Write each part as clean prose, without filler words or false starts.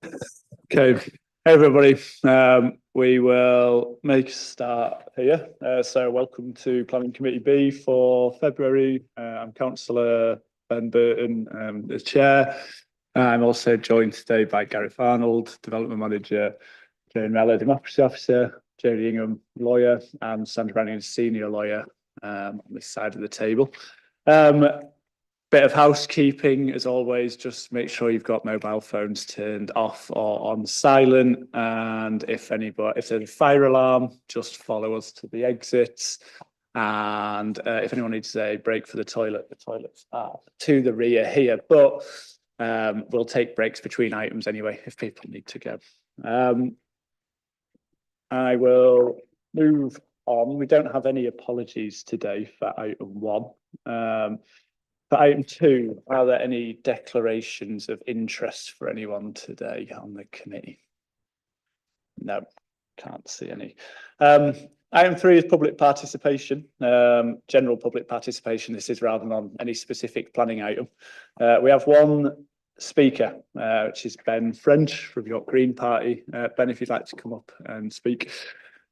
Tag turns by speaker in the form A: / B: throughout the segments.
A: Okay, hey everybody. We will make a start here. So welcome to Planning Committee B for February. I'm Councillor Ben Burton, the chair. I'm also joined today by Gareth Arnold, Development Manager, Jane Mellor, Democracy Officer, Jodie Ingham, Lawyer, and Sandra Brannigan, Senior Lawyer, on this side of the table. Bit of housekeeping, as always, just make sure you've got mobile phones turned off or on silent. And if there's a fire alarm, just follow us to the exits. And if anyone needs a break for the toilets are to the rear here. But we'll take breaks between items anyway, if people need to go. I will move on. We don't have any apologies today for item 1. For item 2, are there any declarations of interest for anyone today on the committee? No, can't see any. Item 3 is public participation, general public participation. This is rather than on any specific planning item. We have one speaker, which is Ben French from York Green Party. Ben, if you'd like to come up and speak.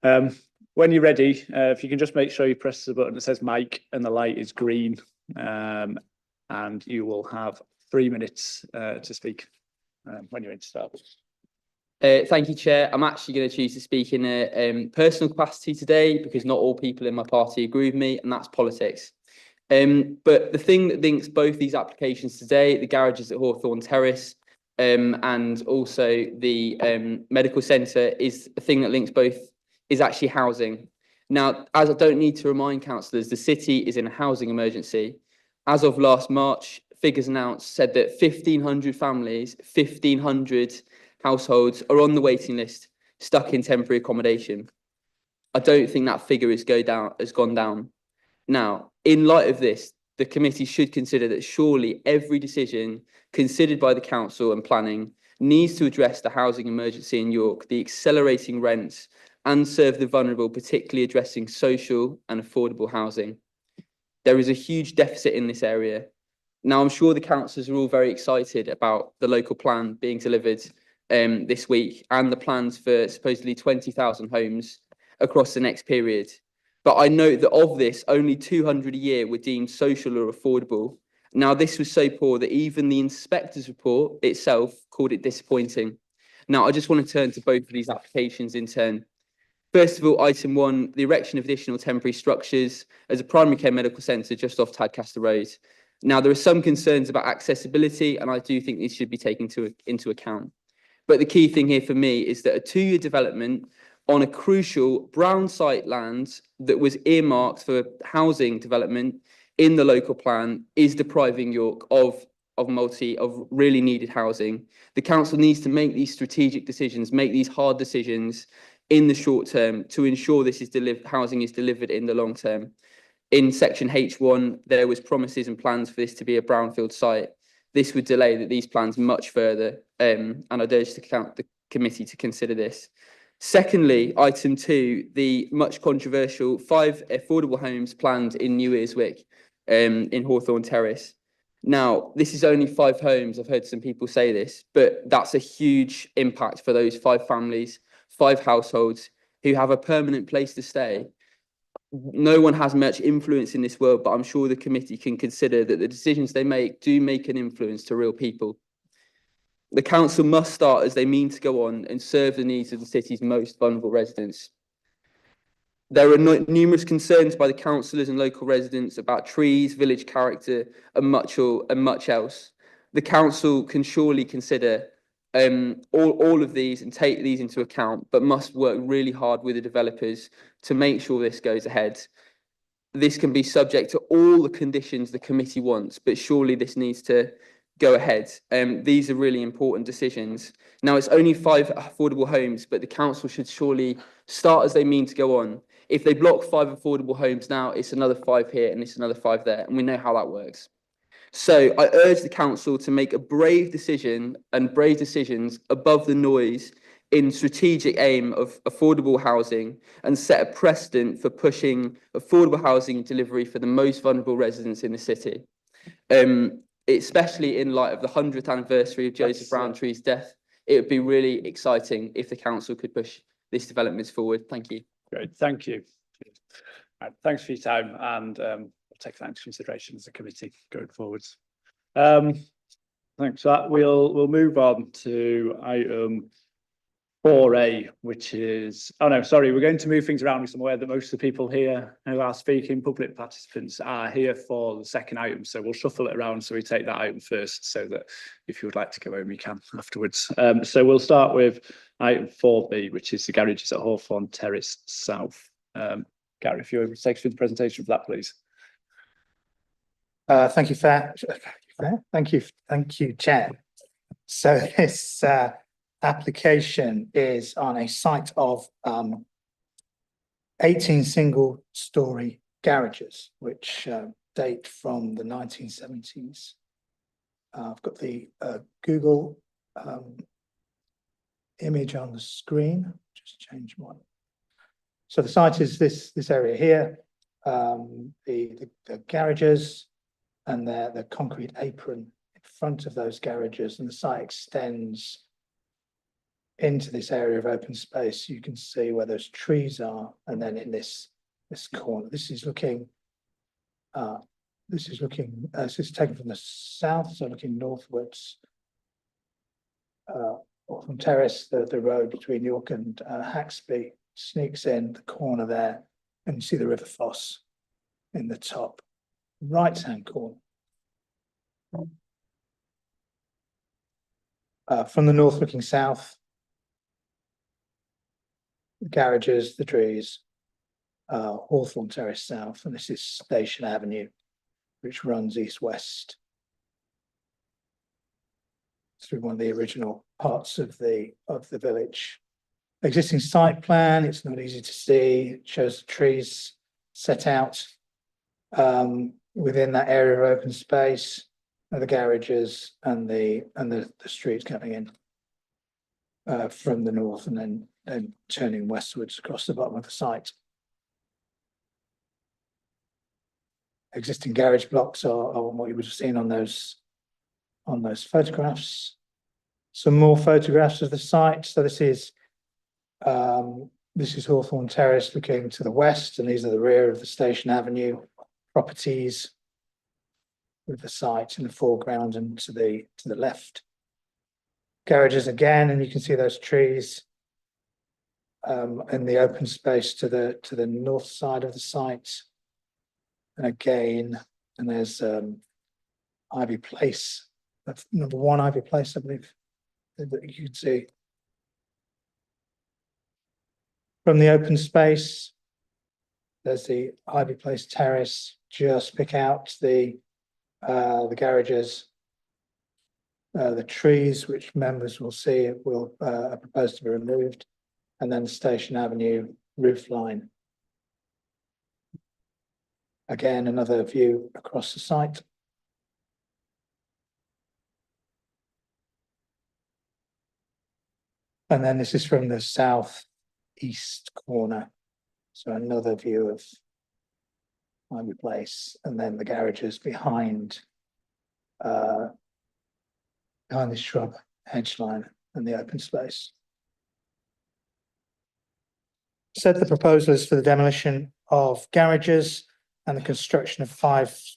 A: When you're ready, if you can just make sure you press the button that says mic and the light is green. And you will have 3 minutes to speak when you're in to start.
B: Thank you, Chair. I'm actually going to choose to speak in a personal capacity today because not all people in my party agree with me, and that's politics. But the thing that links both these applications today, the garages at Hawthorn Terrace and also the medical centre, is the thing that links both is actually housing. Now, as I don't need to remind councillors, the city is in a housing emergency. As of last March, figures announced said that 1,500 families, 1,500 households are on the waiting list, stuck in temporary accommodation. I don't think that figure has gone down. Now, in light of this, the committee should consider that surely every decision considered by the council and planning needs to address the housing emergency in York, the accelerating rents, and serve the vulnerable, particularly addressing social and affordable housing. There is a huge deficit in this area. Now, I'm sure the councillors are all very excited about the local plan being delivered this week and the plans for supposedly 20,000 homes across the next period. But I note that of this, only 200 a year were deemed social or affordable. Now, this was so poor that even the inspector's report itself called it disappointing. Now, I just want to turn to both of these applications in turn. First of all, item 1, the erection of additional temporary structures as a primary care medical centre just off Tadcaster Road. Now, there are some concerns about accessibility, and I do think these should be taken into account. But the key thing here for me is that a 2-year development on a crucial brown site land that was earmarked for housing development in the local plan is depriving York of really needed housing. The council needs to make these strategic decisions, make these hard decisions in the short term to ensure this is housing is delivered in the long term. In section H1, there was promises and plans for this to be a brownfield site. This would delay these plans much further, and I'd urge the committee to consider this. Secondly, item 2, the much controversial 5 affordable homes planned in New Earswick in Hawthorn Terrace. Now, this is only 5 homes. I've heard some people say this, but that's a huge impact for those 5 families, 5 households who have a permanent place to stay. No one has much influence in this world, but I'm sure the committee can consider that the decisions they make do make an influence to real people. The council must start as they mean to go on and serve the needs of the city's most vulnerable residents. There are numerous concerns by the councillors and local residents about trees, village character, and much else. The council can surely consider all of these and take these into account, but must work really hard with the developers to make sure this goes ahead. This can be subject to all the conditions the committee wants, but surely this needs to go ahead. These are really important decisions. Now, it's only 5 affordable homes, but the council should surely start as they mean to go on. If they block 5 affordable homes now, it's another 5 here and it's another 5 there, and we know how that works. So I urge the council to make a brave decision and brave decisions above the noise in strategic aim of affordable housing and set a precedent for pushing affordable housing delivery for the most vulnerable residents in the city. Especially in light of the 100th anniversary of Joseph Rowntree's death it would be really exciting if the council could push this development forward. Thank you.
A: Great, thank you. Thanks for your time, and we'll take that into consideration as a committee going forwards. Thanks for that. We'll move on to item 4A, which is, oh no, sorry, we're going to move things around because I'm aware that most of the people here who are speaking, public participants, are here for the second item. So we'll shuffle it around so we take that item first, so that if you would like to go home, you can afterwards. So we'll start with item 4B, which is the garages at Hawthorn, Terrace South. Gary, if you're able to take us through the presentation for that, please.
C: Thank you, thank you, Chair. So this application is on a site of 18 single-storey garages, which date from the 1970s. I've got the Google image on the screen. Just change one. So the site is this area here. The garages and the concrete apron in front of those garages, and the site extends into this area of open space. You can see where those trees are, and then in this corner, this is taken from the south, so looking northwards, or from Terrace, the road between York and Haxby sneaks in the corner there, and you see the River Foss in the top right-hand corner. From the north looking south, the garages, the trees, Hawthorn Terrace South, and this is Station Avenue, which runs east-west through one of the original parts of the village. Existing site plan, it's not easy to see. It shows the trees set out within that area of open space, the garages and the streets coming in from the north, and then turning westwards across the bottom of the site. Existing garage blocks are what you would have seen on those photographs. Some more photographs of the site. So this is Hawthorn Terrace looking to the west, and these are the rear of the Station Avenue properties, with the site in the foreground and to the left. Garages again, and you can see those trees in the open space to the north side of the site. And again, and there's Ivy Place, that's number 1 Ivy Place, I believe, that you can see. From the open space, there's the Ivy Place Terrace. Just pick out the garages, the trees, which members will see will are proposed to be removed, and then the Station Avenue roof line. Again, another view across the site. And then this is from the southeast corner. So another view of Ivy Place, and then the garages behind the shrub hedge line and the open space. Said the proposal is for the demolition of garages and the construction of 5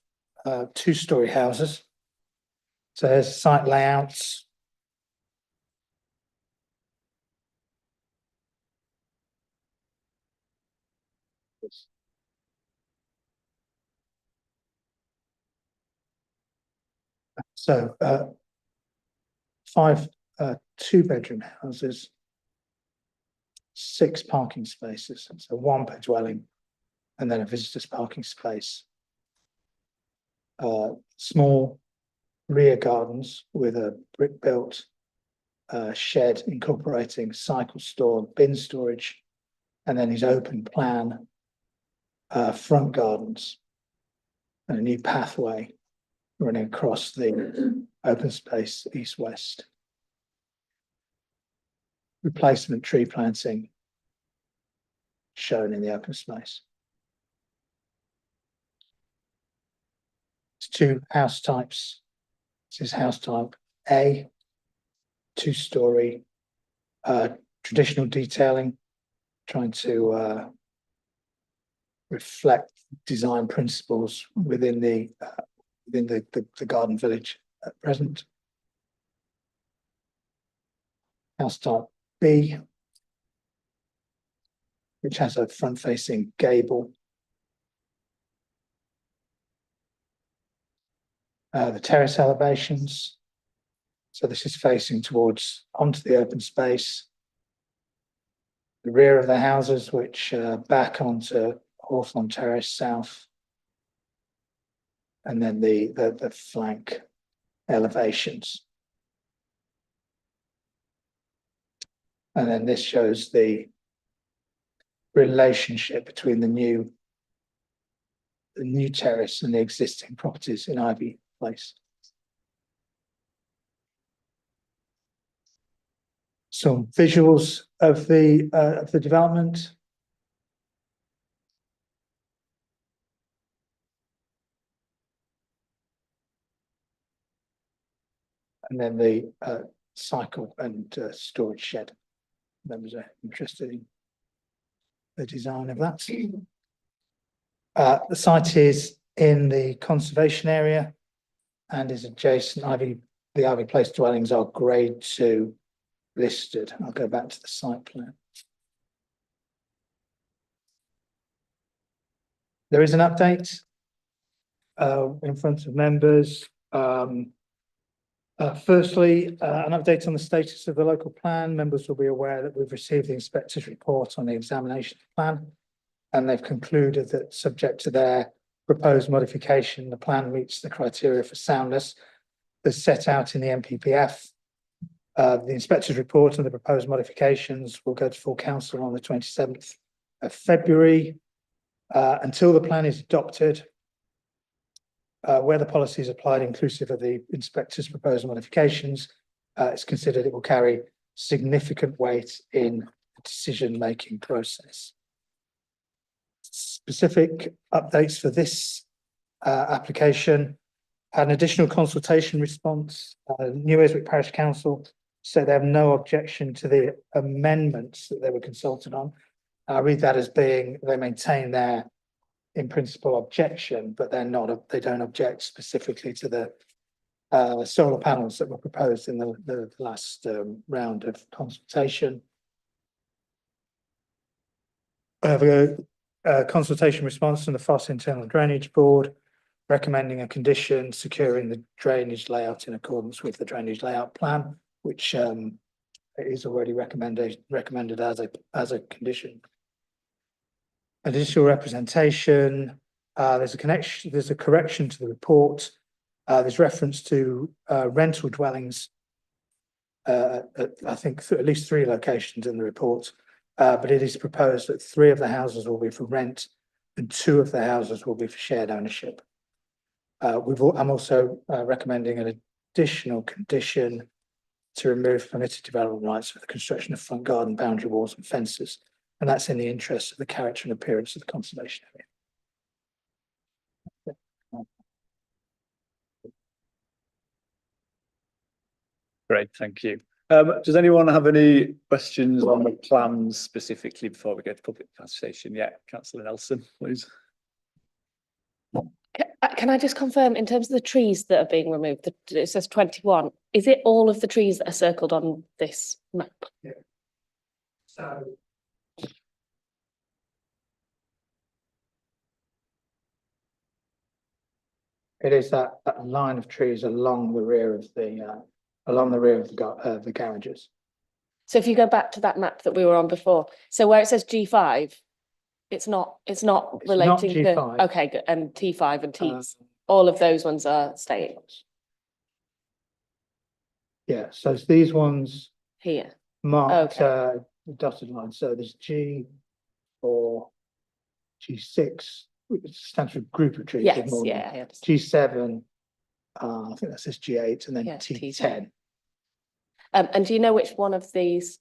C: two-storey houses. So here's site layouts. So 5 two-bedroom houses, 6 parking spaces, so 1 per dwelling, and then a visitor's parking space. Small rear gardens with a brick-built shed incorporating cycle store, bin storage, and then his open plan front gardens, and a new pathway running across the open space east-west. Replacement tree planting shown in the open space. It's 2 house types. This is house type A, two-story traditional detailing, trying to reflect design principles within the garden village at present. House type B, which has a front-facing gable. The terrace elevations. So this is facing towards onto the open space. The rear of the houses, which back onto Hawthorn Terrace south. And then the flank elevations. And then this shows the relationship between the new terrace and the existing properties in Ivy Place. Some visuals of the development. And then the cycle and storage shed. Members are interested in the design of that. The site is in the conservation area and is adjacent. The Ivy Place dwellings are grade 2 listed. I'll go back to the site plan. There is an update in front of members. Firstly, an update on the status of the local plan. Members will be aware that we've received the inspector's report on the examination plan, and they've concluded that subject to their proposed modification, the plan meets the criteria for soundness as set out in the MPPF. The inspector's report and the proposed modifications will go to full council on the 27th of February. Until the plan is adopted, where the policy is applied inclusive of the inspector's proposed modifications, it's considered it will carry significant weight in the decision-making process. Specific updates for this application: an additional consultation response. New Earswick Parish Council said they have no objection to the amendments that they were consulted on. I read that as being they maintain their in principle objection, but they don't object specifically to the solar panels that were proposed in the last round of consultation. I have a consultation response from the FOSS Internal Drainage Board recommending a condition securing the drainage layout in accordance with the drainage layout plan, which is already recommended as a condition. Additional representation. There's a correction to the report. There's reference to rental dwellings at I think at least 3 locations in the report, but it is proposed that 3 of the houses will be for rent and 2 of the houses will be for shared ownership. I'm also recommending an additional condition to remove permitted development rights for the construction of front garden boundary walls and fences, and that's in the interest of the character and appearance of the conservation area.
A: Great, thank you. Does anyone have any questions on the plans specifically before we go to public consultation? Yeah, Councillor Nelson, please.
D: Can I just confirm, in terms of the trees that are being removed, it says 21, is it all of the trees that are circled on this map?
C: Yeah. So it is that line of trees along the rear of the garages.
D: So if you go back to that map that we were on before, so where it says G5, it's not relating to
C: G5.
D: Okay, good. And T5 and T, all of those ones are staying
C: Yeah, so it's these ones
D: here.
C: marked
D: Okay.
C: dotted line. So there's G4, G6, which stands for group of trees.
D: Yes, yeah, I understand.
C: G7, I think that says G8, and then
D: Yeah,
C: T10.
D: And do you know which one of these?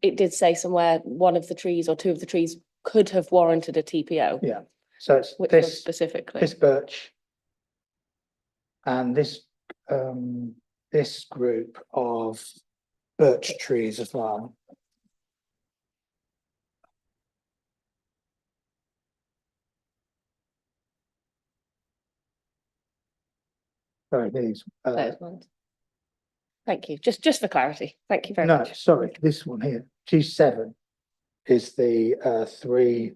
D: It did say somewhere one of the trees or 2 of the trees could have warranted a TPO.
C: Yeah. So it's
D: Which one
C: this
D: specifically?
C: this birch and this this group of birch trees as well. Sorry, these.
D: Those ones. Thank you. Just for clarity. Thank you very
C: No,
D: much.
C: sorry, this one here, G7 is the three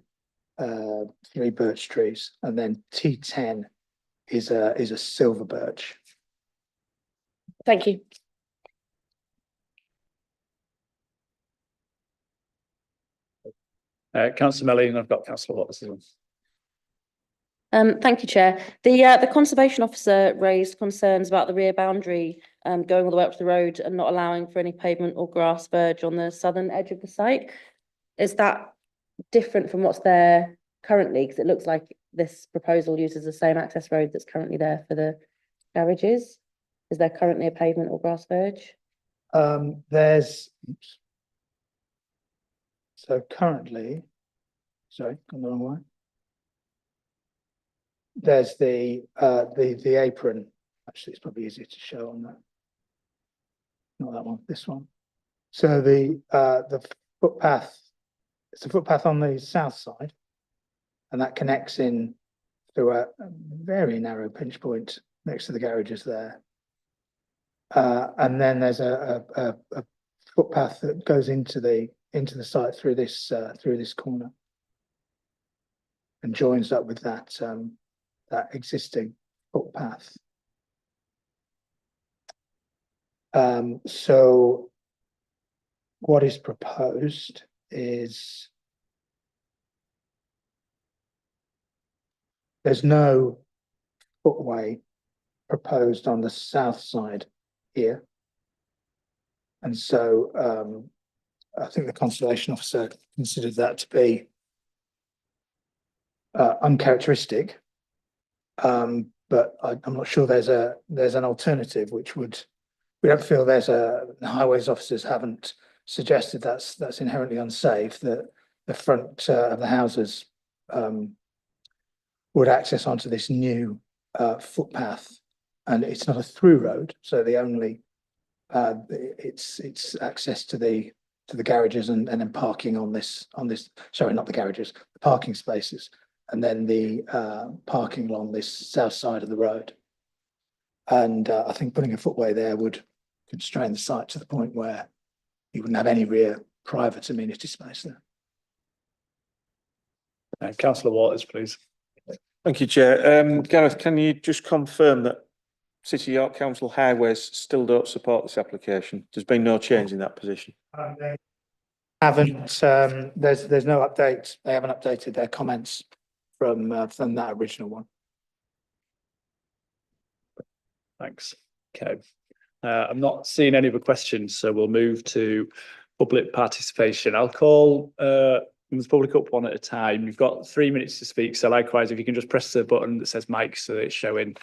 C: birch trees, and then T10 is a silver birch.
D: Thank you.
A: Councillor Melly, and I've got Councillor Watson.
D: Thank you, Chair. The Conservation Officer raised concerns about the rear boundary going all the way up to the road and not allowing for any pavement or grass verge on the southern edge of the site. Is that different from what's there currently? Because it looks like this proposal uses the same access road that's currently there for the garages. Is there currently a pavement or grass verge?
C: There's so currently, sorry, gone the wrong way. There's the apron. Actually, it's probably easier to show on that. Not that one, this one. So the footpath, it's a footpath on the south side, and that connects in through a very narrow pinch point next to the garages there. And then there's a footpath that goes into the site through this corner and joins up with that that existing footpath. So what is proposed is there's no footway proposed on the south side here. And so I think the Conservation Officer considered that to be uncharacteristic. But I'm not sure there's an alternative which would, we don't feel there's the highways officers haven't suggested that's inherently unsafe, that the front of the houses would access onto this new footpath, and it's not a through road, so the only it's access to the garages and then parking on this sorry, not the garages, the parking spaces, and then the parking along this south side of the road. And I think putting a footway there would constrain the site to the point where you wouldn't have any rear private amenity space there.
A: Councillor Waters, please.
E: Thank you, Chair. Gareth, can you just confirm that City York Council Highways still don't support this application? There's been no change in that position.
C: They haven't. There's no update. They haven't updated their comments from that original one.
A: Thanks. Okay. I'm not seeing any other questions, so we'll move to public participation. I'll call the public up one at a time. You've got 3 minutes to speak, so likewise, if you can just press the button that says mic so that it's showing.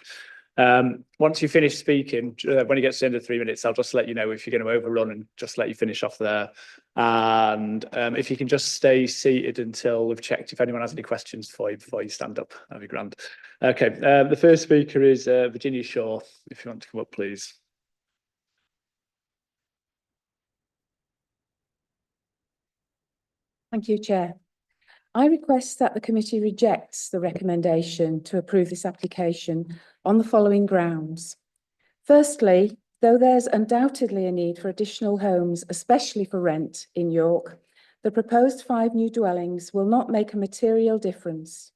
A: Once you finish speaking, when it gets to the end of 3 minutes, I'll just let you know if you're going to overrun and just let you finish off there. And if you can just stay seated until we've checked if anyone has any questions for you before you stand up, that'd be grand. Okay, the first speaker is Virginia Shaw. If you want to come up, please.
F: Thank you, Chair. I request that the committee rejects the recommendation to approve this application on the following grounds. Firstly, though there's undoubtedly a need for additional homes, especially for rent in York, the proposed 5 new dwellings will not make a material difference.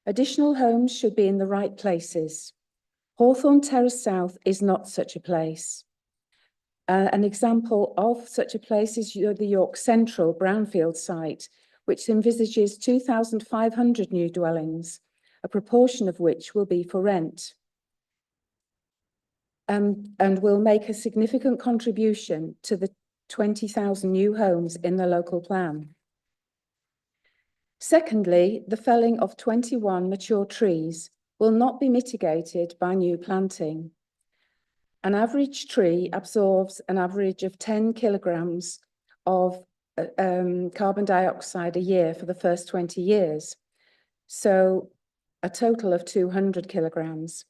F: Additional homes should be in the right places. Hawthorn Terrace South is not such a place. An example of such a place is the York Central brownfield site, which envisages 2,500 new dwellings, a proportion of which will be for rent, and will make a significant contribution to the 20,000 new homes in the local plan. Secondly, the felling of 21 mature trees will not be mitigated by new planting. An average tree absorbs an average of 10 kilograms of carbon dioxide a year for the first 20 years. So a total of 200 kilograms.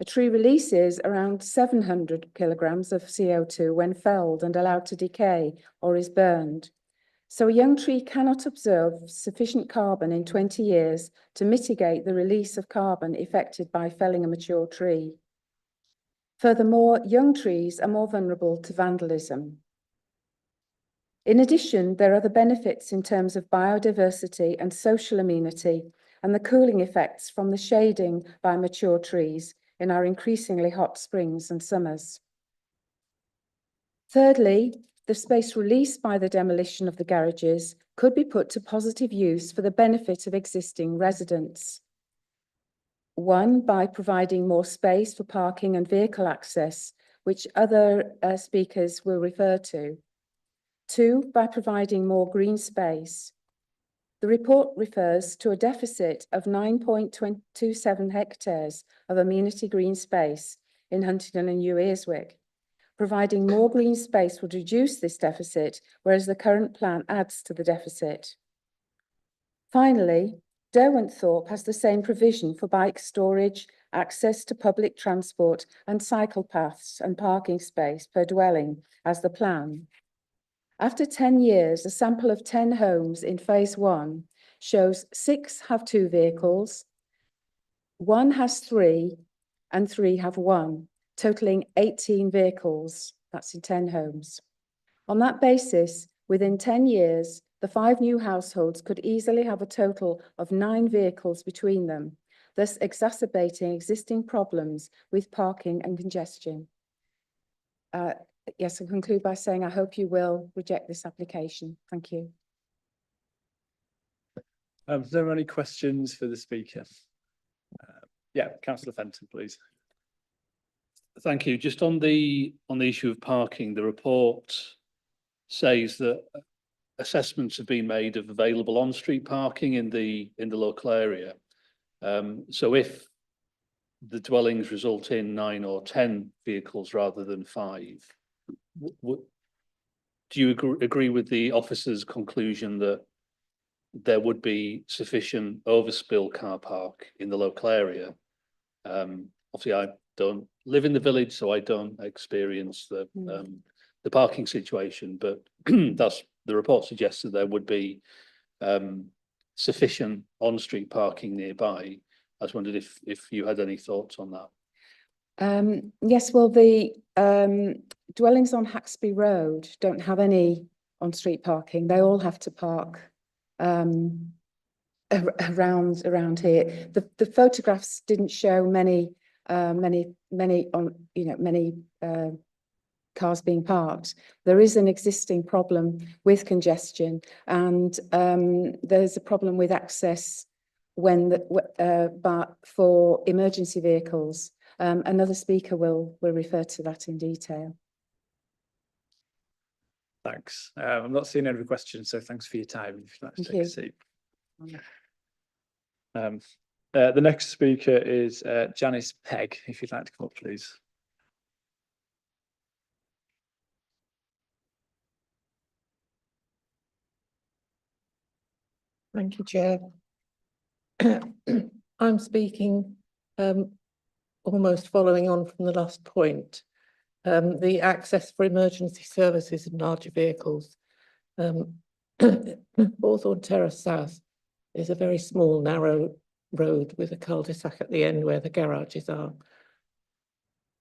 F: A tree releases around 700 kilograms of CO2 when felled and allowed to decay or is burned. So a young tree cannot absorb sufficient carbon in 20 years to mitigate the release of carbon effected by felling a mature tree. Furthermore, young trees are more vulnerable to vandalism. In addition, there are the benefits in terms of biodiversity and social amenity and the cooling effects from the shading by mature trees in our increasingly hot springs and summers. Thirdly, the space released by the demolition of the garages could be put to positive use for the benefit of existing residents. One, by providing more space for parking and vehicle access, which other speakers will refer to. Two, by providing more green space. The report refers to a deficit of 9.27 hectares of amenity green space in Huntingdon and New Earswick. Providing more green space would reduce this deficit, whereas the current plan adds to the deficit. Finally, Derwentthorpe has the same provision for bike storage, access to public transport and cycle paths and parking space per dwelling as the plan. After 10 years, a sample of 10 homes in phase 1 shows 6 have 2 vehicles, 1 has 3 and 3 have 1. Totaling 18 vehicles, that's in 10 homes. On that basis, within 10 years, the 5 new households could easily have a total of 9 vehicles between them, thus exacerbating existing problems with parking and congestion. Yes, I'll conclude by saying I hope you will reject this application. Thank you.
A: Are there any questions for the speaker? Yeah, Councillor Fenton, please.
G: Thank you. Just on the issue of parking, the report says that assessments have been made of available on-street parking in the local area. So if the dwellings result in 9 or 10 vehicles rather than 5, do you agree with the officer's conclusion that there would be sufficient overspill car park in the local area? Obviously, I don't live in the village, so I don't experience the parking situation, but that's the report suggests that there would be sufficient on-street parking nearby. I just wondered if you had any thoughts on that.
F: Yes, well, the dwellings on Haxby Road don't have any on-street parking. They all have to park around here. The photographs didn't show many cars being parked. There is an existing problem with congestion, and there's a problem with access but for emergency vehicles. Another speaker will refer to that in detail.
A: Thanks. I'm not seeing any questions, so thanks for your time. If you'd like to take a seat. The next speaker is Janice Pegg. If you'd like to come up, please.
H: Thank you, Chair. I'm speaking almost following on from the last point. The access for emergency services and larger vehicles. Hawthorn Terrace South is a very small, narrow road with a cul-de-sac at the end where the garages are.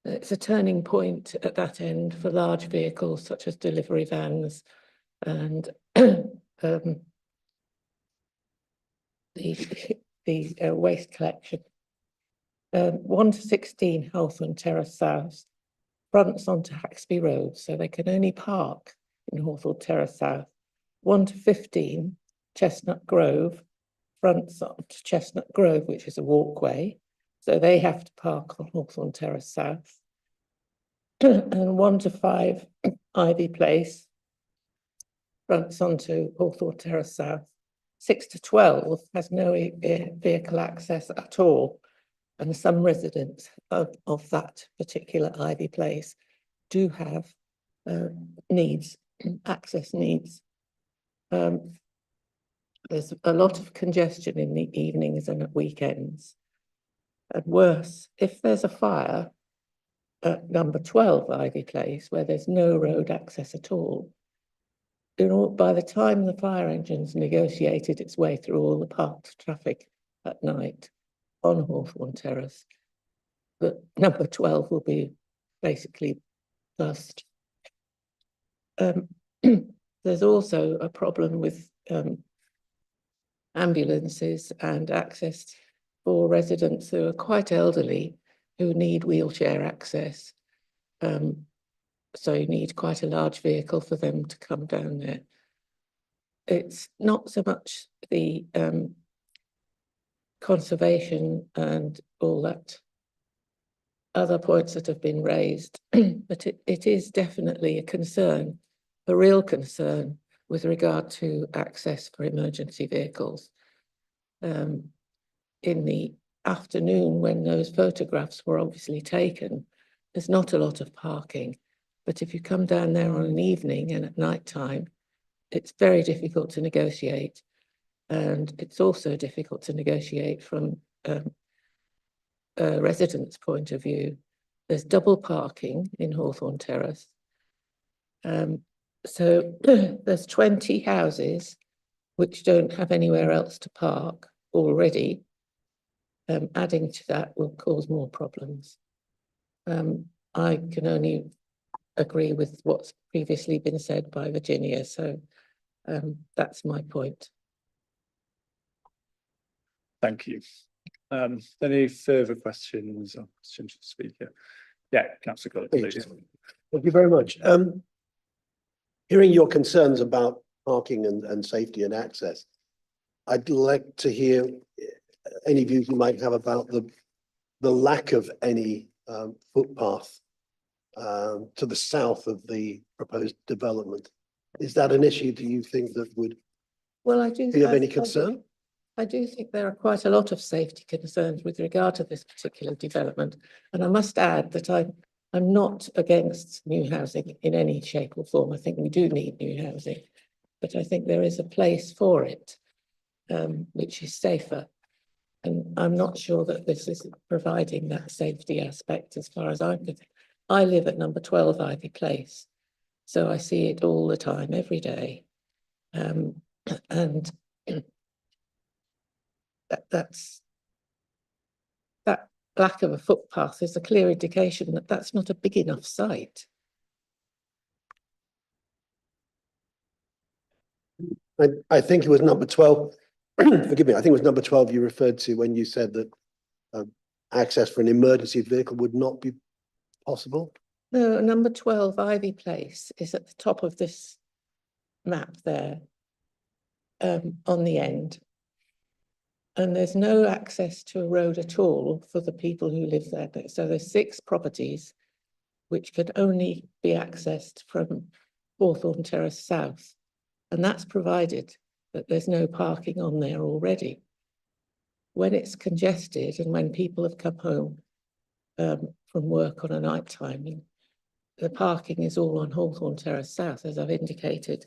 H: It's a turning point at that end for large vehicles such as delivery vans and the waste collection. 1 to 16 Hawthorn Terrace South fronts onto Haxby Road, so they can only park in Hawthorn Terrace South. 1 to 15 Chestnut Grove fronts onto Chestnut Grove, which is a walkway, so they have to park on Hawthorn Terrace South. And 1 to 5 Ivy Place fronts onto Hawthorn Terrace South. 6 to 12 has no vehicle access at all, and some residents of that particular Ivy Place do have access needs. There's a lot of congestion in the evenings and at weekends. And worse, if there's a fire at number 12 Ivy Place, where there's no road access at all, by the time the fire engine's negotiated its way through all the parked traffic at night on Hawthorn Terrace, but number 12 will be basically dust. There's also a problem with ambulances and access for residents who are quite elderly, who need wheelchair access. So you need quite a large vehicle for them to come down there. It's not so much the conservation and all that other points that have been raised, but it is definitely a concern, a real concern with regard to access for emergency vehicles. In the afternoon, when those photographs were obviously taken, there's not a lot of parking. But if you come down there on an evening and at night time, it's very difficult to negotiate. And it's also difficult to negotiate from a resident's point of view. There's double parking in Hawthorn Terrace. So there's 20 houses which don't have anywhere else to park already. Adding to that will cause more problems. I can only agree with what's previously been said by Virginia, so that's my point.
A: Thank you. Any further questions or questions to the speaker? Yeah, Councillor Cullen, please.
I: Thank you very much. Hearing your concerns about parking and safety and access, I'd like to hear any views you might have about the lack of any footpath to the south of the proposed development. Is that an issue, do you think, that would be of any concern?
H: I do think there are quite a lot of safety concerns with regard to this particular development. And I must add that I'm not against new housing in any shape or form. I think we do need new housing, but I think there is a place for it, which is safer. And I'm not sure that this is providing that safety aspect as far as I'm concerned. I live at number 12 Ivy Place, so I see it all the time, every day. And that lack of a footpath is a clear indication that that's not a big enough site.
I: I think it was number 12. Forgive me, I think it was number 12 you referred to when you said that access for an emergency vehicle would not be possible.
H: No, number 12 Ivy Place is at the top of this map there, on the end. And there's no access to a road at all for the people who live there. So there's 6 properties which can only be accessed from Hawthorn Terrace South. And that's provided that there's no parking on there already. When it's congested and when people have come home from work on a night time, the parking is all on Hawthorn Terrace South, as I've indicated.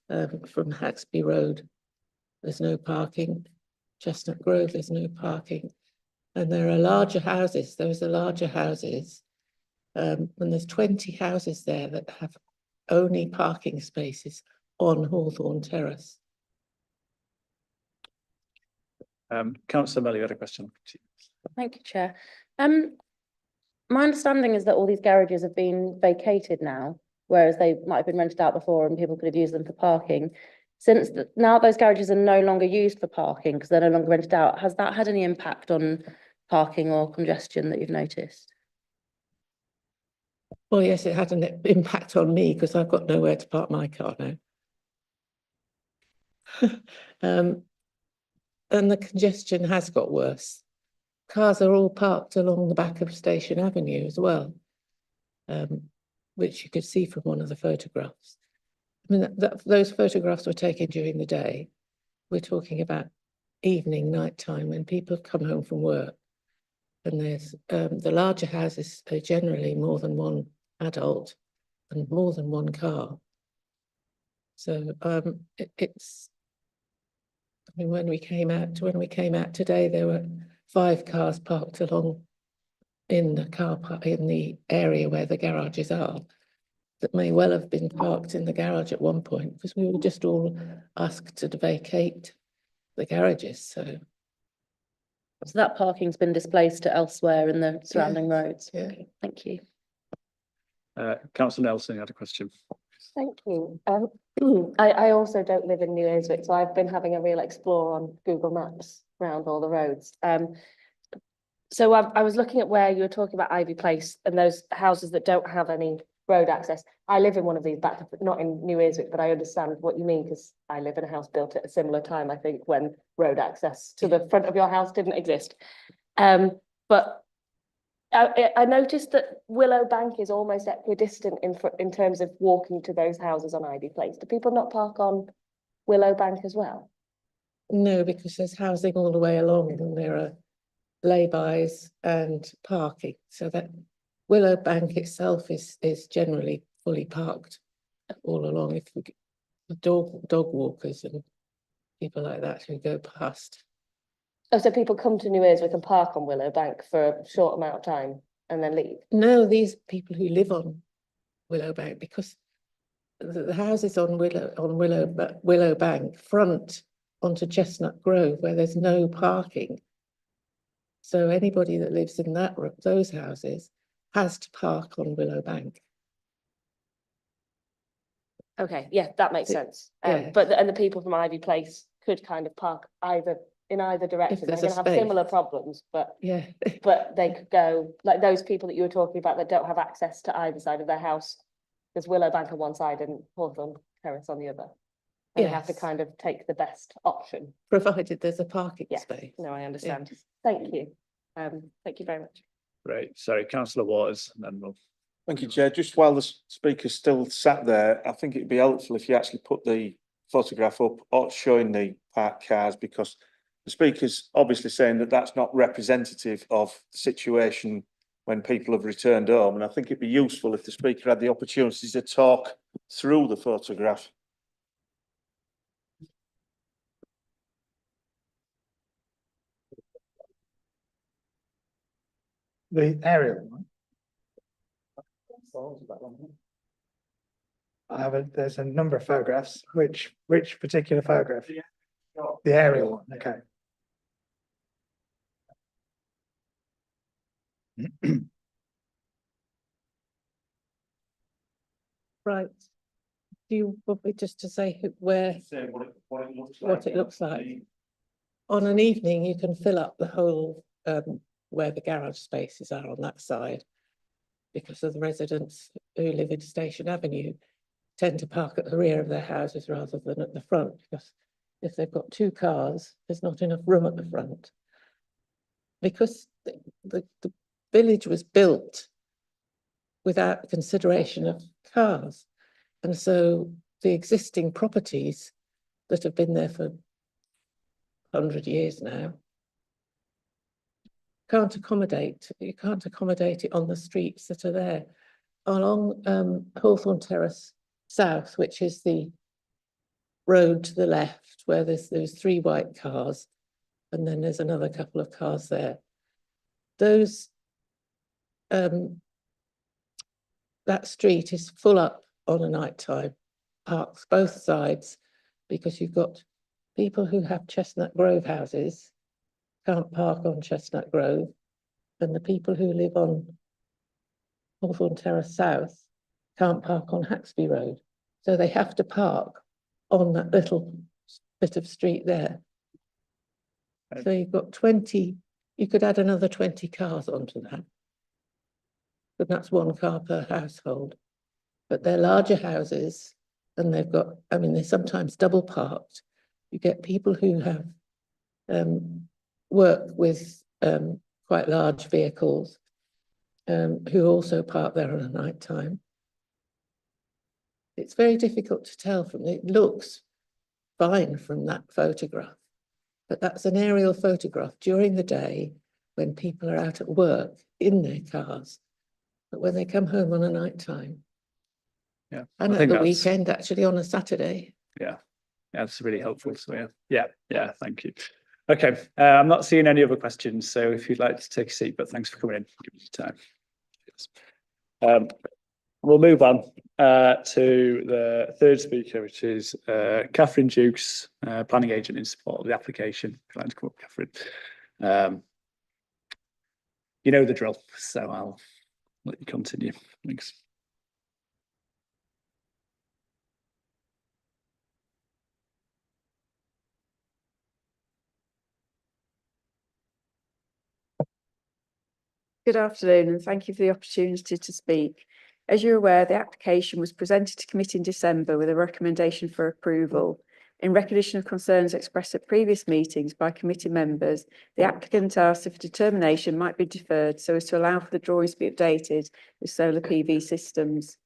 H: From Haxby Road, there's no parking. Chestnut Grove, there's no parking. And there are larger houses. Those are larger houses. And there's 20 houses there that have only parking spaces on Hawthorn Terrace.
A: Councillor Melly, you had a question.
D: Thank you, Chair. My understanding is that all these garages have been vacated now, whereas they might have been rented out before and people could have used them for parking. Since now those garages are no longer used for parking because they're no longer rented out, has that had any impact on parking or congestion that you've noticed?
H: Well, yes, it had an impact on me because I've got nowhere to park my car now. And the congestion has got worse. Cars are all parked along the back of Station Avenue as well, which you could see from one of the photographs. I mean, those photographs were taken during the day. We're talking about evening, night time, when people have come home from work. And there's the larger houses are generally more than one adult and more than one car. So it's, I mean, when we came out today, there were 5 cars parked along in the car park in the area where the garages are that may well have been parked in the garage at one point, because we were just all asked to vacate the garages, so.
D: So that parking's been displaced to elsewhere in the surrounding roads?
H: Yeah.
D: Okay, thank you.
A: Councillor Nelson had a question.
J: Thank you. I also don't live in New Earswick, so I've been having a real explore on Google Maps around all the roads. So I was looking at where you were talking about Ivy Place and those houses that don't have any road access. I live in one of these back, not in New Earswick, but I understand what you mean, because I live in a house built at a similar time, I think, when road access to the front of your house didn't exist. But I noticed that Willow Bank is almost equidistant in terms of walking to those houses on Ivy Place. Do people not park on Willow Bank as well?
H: No, because there's housing all the way along and there are laybys and parking, so that Willow Bank itself is generally fully parked all along. If we get the dog walkers and people like that who go past.
J: Oh, so people come to New Earswick and park on Willow Bank for a short amount of time and then leave?
H: No, these people who live on Willow Bank, because the houses on Willow Bank front onto Chestnut Grove, where there's no parking. So anybody that lives in those houses has to park on Willow Bank.
J: Okay, yeah, that makes sense.
H: yeah.
J: But the people from Ivy Place could kind of park in either direction. They're
H: there's
J: going
H: a
J: to have
H: space.
J: similar problems, but
H: Yeah,
J: they could go, like those people that you were talking about that don't have access to either side of their house. There's Willow Bank on one side and Hawthorn Terrace on the other. And they have to
H: Yes.
J: kind of take the best option.
H: provided there's a parking
J: Yes,
H: space.
J: no, I understand. Thank you. Thank you very much.
A: Great. Sorry, Councillor Waters, and then we'll.
E: Thank you, Chair. Just while the speaker's still sat there, I think it'd be helpful if you actually put the photograph up or showing the parked cars, because the speaker's obviously saying that that's not representative of the situation when people have returned home. And I think it'd be useful if the speaker had the opportunity to talk through the photograph.
C: The aerial one. There's a number of photographs. Which particular photograph? The aerial one, okay.
H: Right. Do you want me just to say where, what it looks like? On an evening, you can fill up the whole, where the garage spaces are on that side, because of the residents who live in Station Avenue tend to park at the rear of their houses rather than at the front, because if they've got 2 cars, there's not enough room at the front. Because the village was built without consideration of cars. And so the existing properties that have been there for 100 years now you can't accommodate it on the streets that are there. Along Hawthorn Terrace South, which is the road to the left, where there's 3 white cars, and then there's another couple of cars there. Those that street is full up on a night time, parks both sides, because you've got people who have Chestnut Grove houses can't park on Chestnut Grove, and the people who live on Hawthorn Terrace South can't park on Haxby Road. So they have to park on that little bit of street there. So you've got 20, you could add another 20 cars onto that. But that's 1 car per household. But they're larger houses and they've got, I mean, they're sometimes double parked. You get people who have work with quite large vehicles who also park there on a night time. It's very difficult to tell from it. Looks fine from that photograph, but that's an aerial photograph during the day when people are out at work in their cars, but when they come home on a night time.
A: Yeah,
H: and at the weekend, actually on a Saturday.
A: Yeah, that's really helpful. So yeah, thank you. Okay, I'm not seeing any other questions, so if you'd like to take a seat, but thanks for coming in. Give me your time. We'll move on to the third speaker, which is Catherine Jukes, planning agent in support of the application. If you'd like to come up, Catherine. You know the drill, so I'll let you continue. Thanks.
F: Good afternoon and thank you for the opportunity to speak. As you're aware, the application was presented to committee in December with a recommendation for approval. In recognition of concerns expressed at previous meetings by committee members, the applicant asked if determination might be deferred so as to allow for the drawings to be updated with solar PV systems.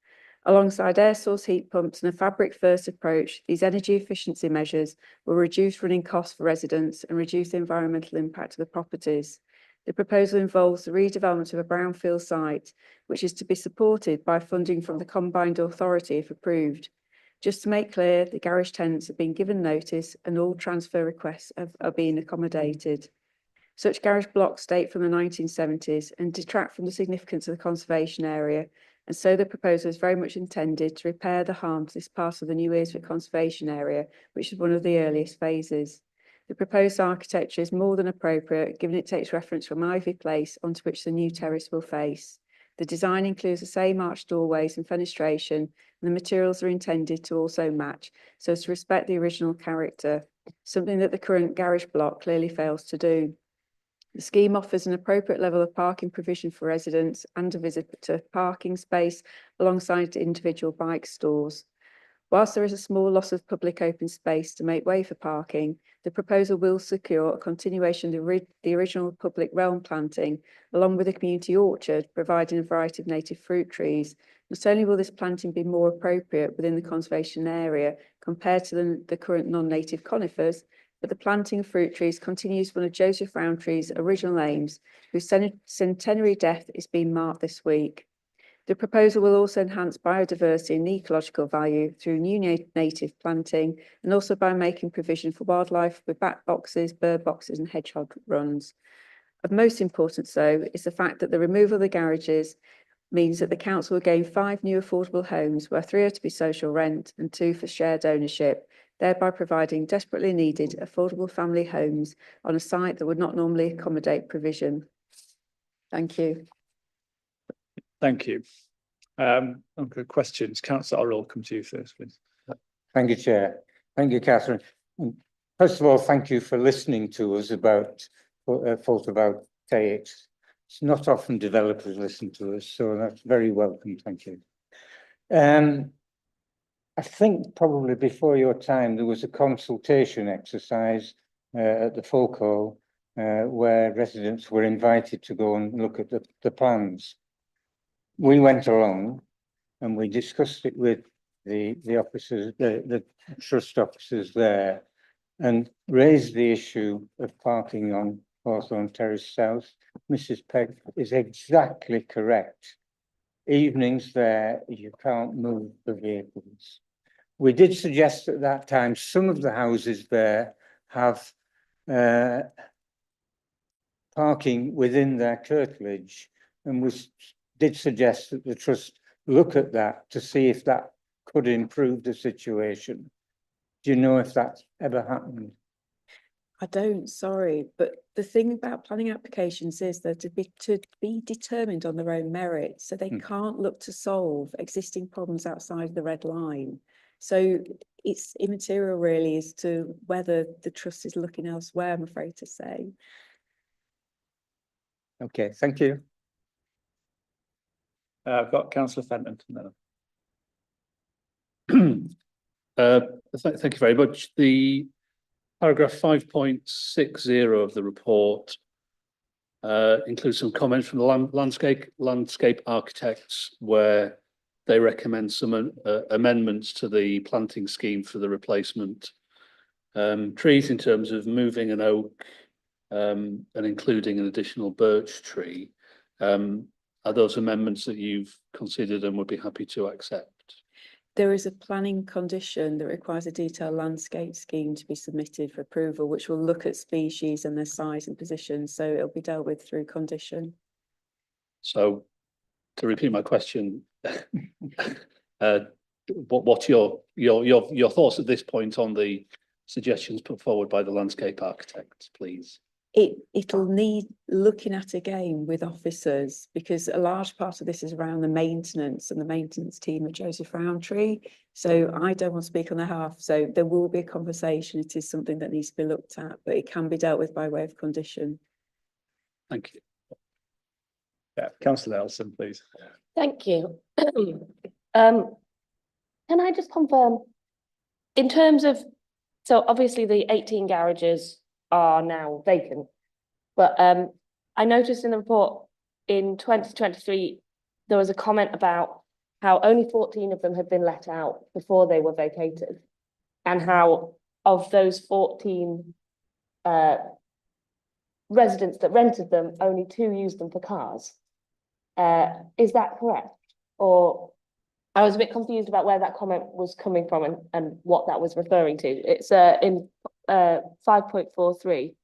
F: Alongside air source heat pumps and a fabric first approach, these energy efficiency measures will reduce running costs for residents and reduce the environmental impact of the properties. The proposal involves the redevelopment of a brownfield site, which is to be supported by funding from the combined authority if approved. Just to make clear, the garage tenants have been given notice and all transfer requests are being accommodated. Such garage blocks date from the 1970s and detract from the significance of the conservation area, and so the proposal is very much intended to repair the harm to this part of the new Earswick conservation area, which is one of the earliest phases. The proposed architecture is more than appropriate, given it takes reference from Ivy Place onto which the new terrace will face. The design includes the same arched doorways and fenestration, and the materials are intended to also match, so as to respect the original character, something that the current garage block clearly fails to do. The scheme offers an appropriate level of parking provision for residents and a visitor parking space alongside individual bike stores. Whilst there is a small loss of public open space to make way for parking, the proposal will secure a continuation of the original public realm planting, along with a community orchard, providing a variety of native fruit trees. Not only will this planting be more appropriate within the conservation area compared to the current non-native conifers, but the planting of fruit trees continues one of Joseph Roundtree's original aims, whose centenary death is being marked this week. The proposal will also enhance biodiversity and ecological value through new native planting and also by making provision for wildlife with bat boxes, bird boxes and hedgehog runs. Of most importance, though, is the fact that the removal of the garages means that the council will gain 5 new affordable homes, where 3 are to be social rent and 2 for shared ownership, thereby providing desperately needed affordable family homes on a site that would not normally accommodate provision. Thank you.
A: Thank you. Okay, questions. Councillor Orrell, come to you first, please.
K: Thank you, Chair. Thank you, Catherine. First of all, thank you for listening to us about photovoltaics. It's not often developers listen to us, so that's very welcome. Thank you. I think probably before your time, there was a consultation exercise at the folk hall where residents were invited to go and look at the plans. We went along and we discussed it with the officers, the trust officers there, and raised the issue of parking on Hawthorn Terrace South. Mrs. Pegg is exactly correct. Evenings there, you can't move the vehicles. We did suggest at that time some of the houses there have parking within their curtilage, and we did suggest that the trust look at that to see if that could improve the situation. Do you know if that's ever happened?
F: I don't, sorry, but the thing about planning applications is they're to be determined on their own merit, so they can't look to solve existing problems outside the red line. So it's immaterial really as to whether the trust is looking elsewhere, I'm afraid to say.
K: Okay, thank you.
A: I've got Councillor Fenton.
G: Thank you very much. The paragraph 5.60 of the report includes some comments from the landscape architects, where they recommend some amendments to the planting scheme for the replacement trees in terms of moving an oak and including an additional birch tree. Are those amendments that you've considered and would be happy to accept?
F: There is a planning condition that requires a detailed landscape scheme to be submitted for approval, which will look at species and their size and position, so it'll be dealt with through condition.
G: So to repeat my question, what's your thoughts at this point on the suggestions put forward by the landscape architect, please?
F: It'll need looking at again with officers, because a large part of this is around the maintenance, and the maintenance team of Joseph Roundtree. So I don't want to speak on their behalf. So there will be a conversation. It is something that needs to be looked at, but it can be dealt with by way of condition.
G: Thank you.
A: Yeah, Councillor Elson, please.
J: Thank you. Can I just confirm, in terms of, so obviously the 18 garages are now vacant, but I noticed in the report in 2023, there was a comment about how only 14 of them had been let out before they were vacated, and how of those 14 residents that rented them, only 2 used them for cars. Is that correct? Or I was a bit confused about where that comment was coming from and what that was referring to. It's in 5.43.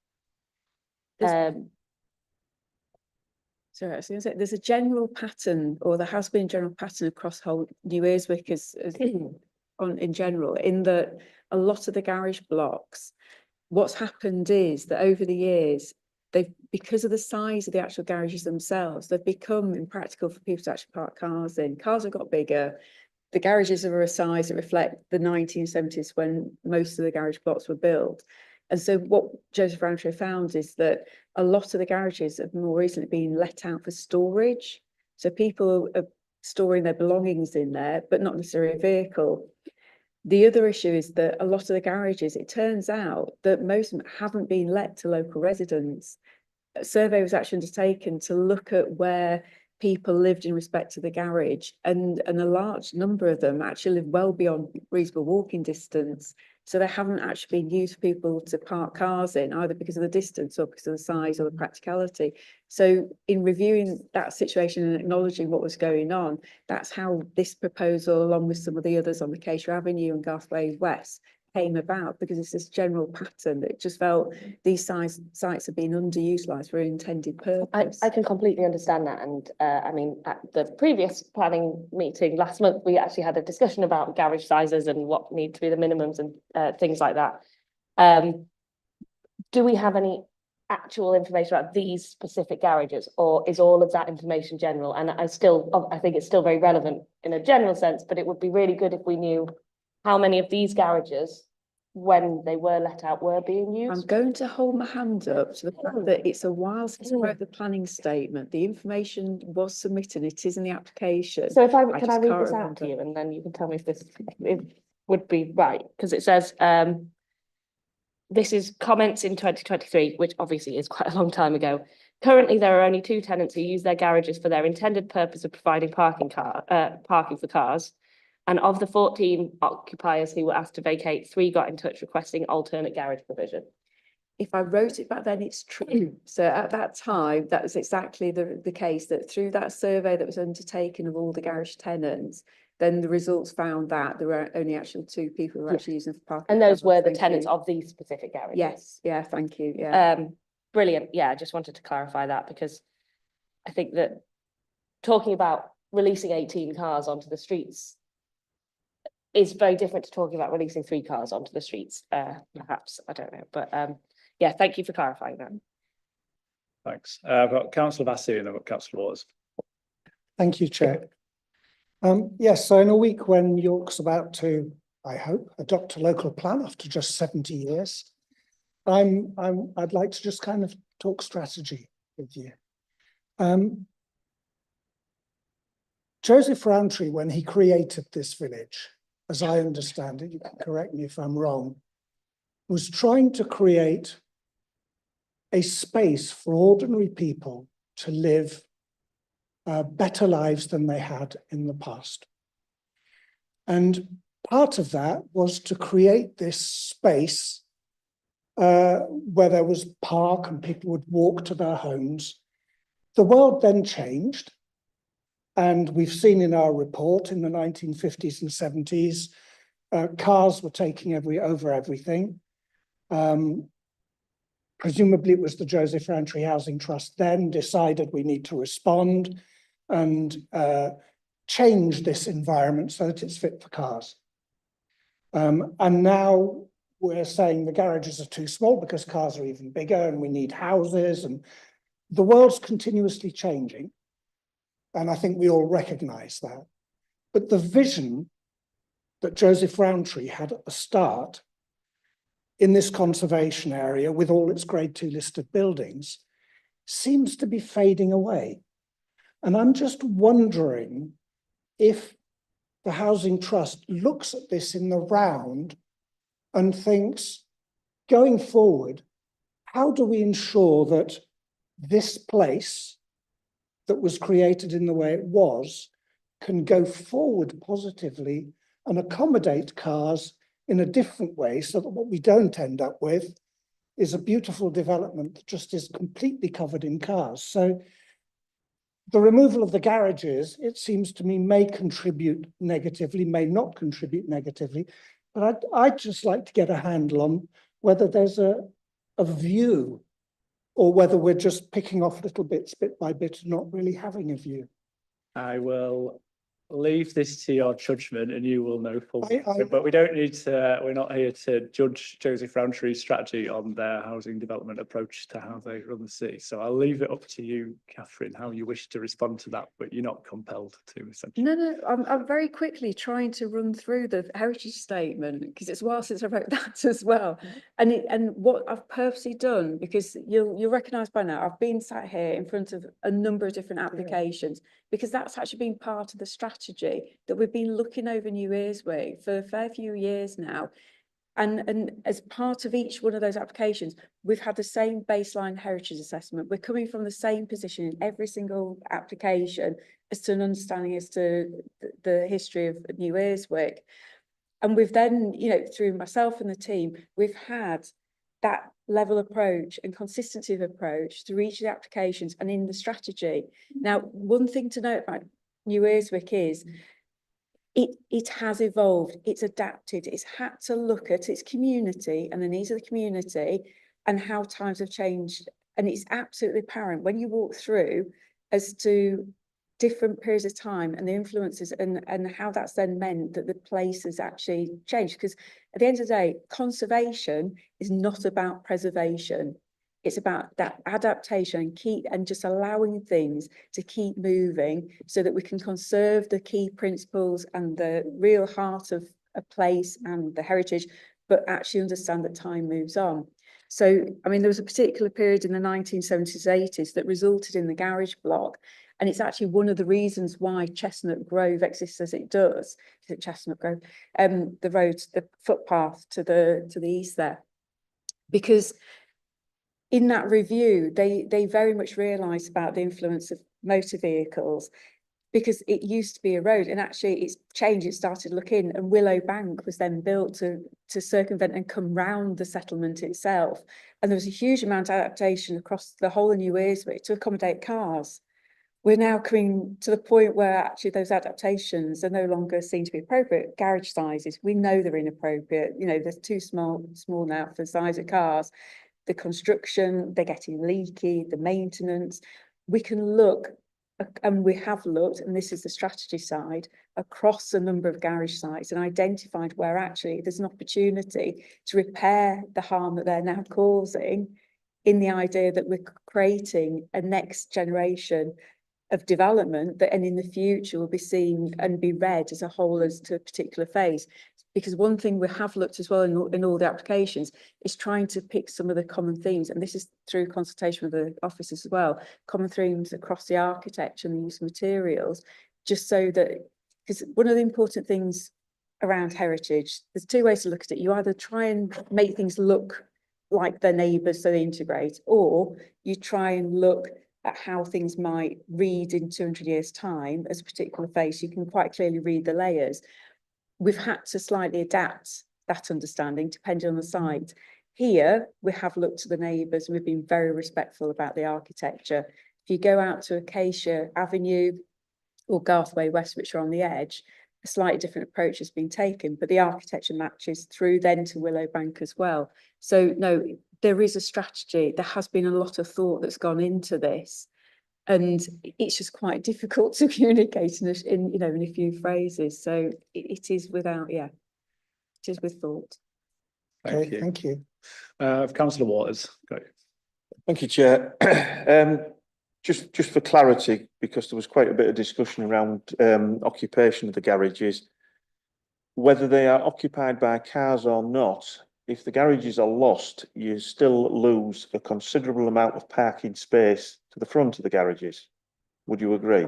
F: Sorry, I was going to say, there's a general pattern, or there has been a general pattern across whole New Earswick as in general, in that a lot of the garage blocks, what's happened is that over the years, because of the size of the actual garages themselves, they've become impractical for people to actually park cars in. Cars have got bigger. The garages are a size that reflect the 1970s when most of the garage blocks were built. And so what Joseph Roundtree found is that a lot of the garages have more recently been let out for storage. So people are storing their belongings in there, but not necessarily a vehicle. The other issue is that a lot of the garages, it turns out that most of them haven't been let to local residents. A survey was actually undertaken to look at where people lived in respect to the garage, and a large number of them actually live well beyond reasonable walking distance. So they haven't actually been used for people to park cars in, either because of the distance or because of the size or the practicality. So in reviewing that situation and acknowledging what was going on, that's how this proposal, along with some of the others on the Acacia Avenue and Garthwaite West, came about, because it's this general pattern that just felt these sites are being underutilised for intended purpose.
J: I can completely understand that, and I mean, at the previous planning meeting last month, we actually had a discussion about garage sizes and what need to be the minimums and things like that. Do we have any actual information about these specific garages, or is all of that information general? And I think it's still very relevant in a general sense, but it would be really good if we knew how many of these garages, when they were let out, were being used.
F: I'm going to hold my hand up to the fact that it's a while since I wrote the planning statement. The information was submitted, it is in the application.
J: So if can I
F: just
J: read
F: can't
J: this out
F: remember.
J: to you, and then you can tell me if this would be right, because it says this is comments in 2023, which obviously is quite a long time ago. Currently, there are only 2 tenants who use their garages for their intended purpose of providing parking for cars. And of the 14 occupiers who were asked to vacate, 3 got in touch requesting alternate garage provision.
F: If I wrote it back then, it's true. So at that time, that was exactly the case, that through that survey that was undertaken of all the garage tenants, then the results found that there were only actually 2 people who were actually using for parking.
J: And those were the tenants of these specific garages?
F: Yes, yeah, thank you, yeah.
J: Brilliant, yeah, I just wanted to clarify that, because I think that talking about releasing 18 cars onto the streets is very different to talking about releasing 3 cars onto the streets, perhaps, I don't know, but yeah, thank you for clarifying that.
A: Thanks. I've got Councillor Bassey and I've got Councillor Waters.
L: Thank you, Chair. Yes, so in a week when York's about to, I hope, adopt a local plan after just 70 years, I'd like to just kind of talk strategy with you. Joseph Roundtree, when he created this village, as I understand it, you can correct me if I'm wrong, was trying to create a space for ordinary people to live better lives than they had in the past. And part of that was to create this space where there was park and people would walk to their homes. The world then changed, And we've seen in our report in the 1950s and 70s, cars were taking over everything. Presumably it was the Joseph Rowntree Housing Trust then decided we need to respond and change this environment so that it's fit for cars. And now we're saying the garages are too small because cars are even bigger and we need houses, and the world's continuously changing. And I think we all recognize that. But the vision that Joseph Rowntree had at the start in this conservation area with all its grade 2 listed buildings seems to be fading away. And I'm just wondering if the Housing Trust looks at this in the round and thinks, going forward, how do we ensure that this place that was created in the way it was can go forward positively and accommodate cars in a different way, so that what we don't end up with is a beautiful development that just is completely covered in cars. So the removal of the garages, it seems to me, may contribute negatively, may not contribute negatively, but I'd just like to get a handle on whether there's a view, or whether we're just picking off little bits bit by bit and not really having a view.
A: I will leave this to your judgment and you will know full.
L: I-
A: But we don't need to, we're not here to judge Joseph Rowntree's strategy on their housing development approach to how they run the city. So I'll leave it up to you, Catherine, how you wish to respond to that, but you're not compelled to, essentially.
F: No, I'm very quickly trying to run through the heritage statement, because it's a while since I wrote that as well. And what I've purposely done, because you'll recognise by now, I've been sat here in front of a number of different applications, because that's actually been part of the strategy that we've been looking over New Earswick for a fair few years now. And as part of each one of those applications, we've had the same baseline heritage assessment. We're coming from the same position in every single application as to an understanding as to the history of New Earswick. And we've then, through myself and the team, we've had that level approach and consistency of approach through each of the applications and in the strategy. Now, one thing to note about New Earswick is it has evolved, it's adapted, it's had to look at its community and the needs of the community and how times have changed. And it's absolutely apparent when you walk through as to different periods of time and the influences and how that's then meant that the place has actually changed. Because at the end of the day, conservation is not about preservation. It's about that adaptation and just allowing things to keep moving so that we can conserve the key principles and the real heart of a place and the heritage, but actually understand that time moves on. So, I mean, there was a particular period in the 1970s, 80s that resulted in the garage block. And it's actually one of the reasons why Chestnut Grove exists as it does. Is it Chestnut Grove? The road, the footpath to the east there. Because in that review, they very much realised about the influence of motor vehicles, because it used to be a road and actually it's changed. It started looking, and Willow Bank was then built to circumvent and come round the settlement itself. And there was a huge amount of adaptation across the whole of New Earswick to accommodate cars. We're now coming to the point where actually those adaptations are no longer seen to be appropriate. Garage sizes, we know they're inappropriate. They're too small now for the size of cars. The construction, they're getting leaky, the maintenance. We can look, and we have looked, and this is the strategy side, across a number of garage sites and identified where actually there's an opportunity to repair the harm that they're now causing, in the idea that we're creating a next generation of development that, and in the future, will be seen and be read as a whole as to a particular phase. Because one thing we have looked as well in all the applications is trying to pick some of the common themes, and this is through consultation with the officers as well, common themes across the architecture and the use of materials, just so that, because one of the important things around heritage, there's two ways to look at it. You either try and make things look like their neighbours so they integrate, or you try and look at how things might read in 200 years' time as a particular phase. You can quite clearly read the layers. We've had to slightly adapt that understanding depending on the site. Here, we have looked to the neighbours and we've been very respectful about the architecture. If you go out to Acacia Avenue, or Garthway West, which are on the edge, a slightly different approach has been taken, but the architecture matches through then to Willowbank as well. So no, there is a strategy. There has been a lot of thought that's gone into this, and it's just quite difficult to communicate in a few phrases. So it is without, it is with thought.
L: Okay, thank you.
A: Councillor Waters, go.
E: Thank you, Chair. Just for clarity, because there was quite a bit of discussion around occupation of the garages, whether they are occupied by cars or not, if the garages are lost, you still lose a considerable amount of parking space to the front of the garages. Would you agree?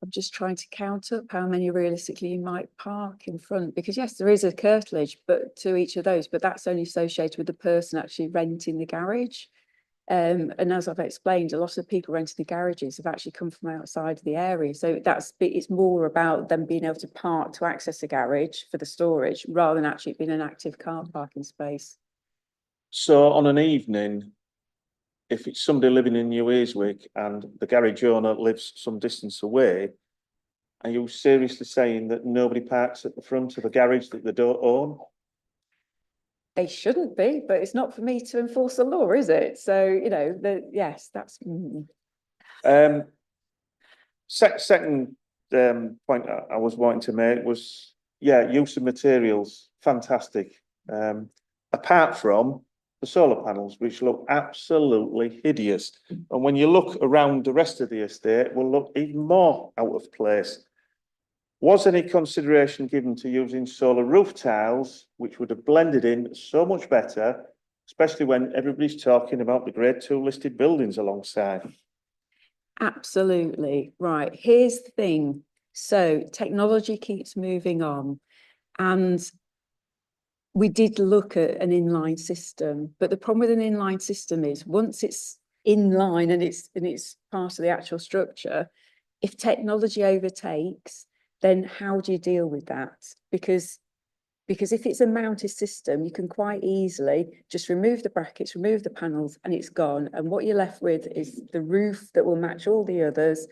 F: I'm just trying to count up how many realistically you might park in front, because yes, there is a curtilage but to each of those, but that's only associated with the person actually renting the garage. And as I've explained, a lot of people renting the garages have actually come from outside of the area. So it's more about them being able to park to access the garage for the storage rather than actually being an active car parking space.
E: So on an evening, if it's somebody living in New Earswick and the garage owner lives some distance away, are you seriously saying that nobody parks at the front of a garage that they don't own?
F: They shouldn't be, but it's not for me to enforce the law, is it? So, yes, that's.
E: Second point I was wanting to make was, use of materials, fantastic. Apart from the solar panels, which look absolutely hideous. And when you look around the rest of the estate, will look even more out of place. Was any consideration given to using solar roof tiles, which would have blended in so much better, especially when everybody's talking about the Grade 2 listed buildings alongside?
F: Absolutely. Right. Here's the thing. So technology keeps moving on, and we did look at an inline system, but the problem with an inline system is once it's inline and it's part of the actual structure, if technology overtakes, then how do you deal with that? Because if it's a mounted system, you can quite easily just remove the brackets, remove the panels, and it's gone. And what you're left with is the roof that will match all the others,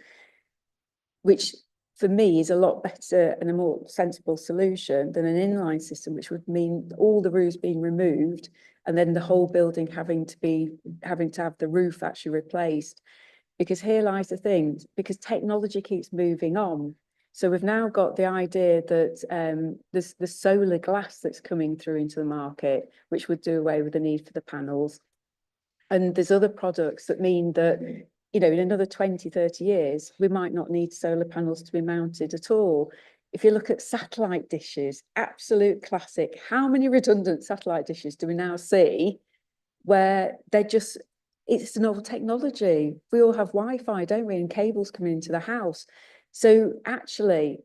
F: which for me is a lot better and a more sensible solution than an inline system, which would mean all the roofs being removed and then the whole building having to have the roof actually replaced. Because here lies the thing, because technology keeps moving on. So we've now got the idea that there's the solar glass that's coming through into the market, which would do away with the need for the panels. And there's other products that mean that, in another 20, 30 years, we might not need solar panels to be mounted at all. If you look at satellite dishes, absolute classic. How many redundant satellite dishes do we now see where it's an old technology? We all have Wi-Fi, don't we? And cables coming into the house. So actually,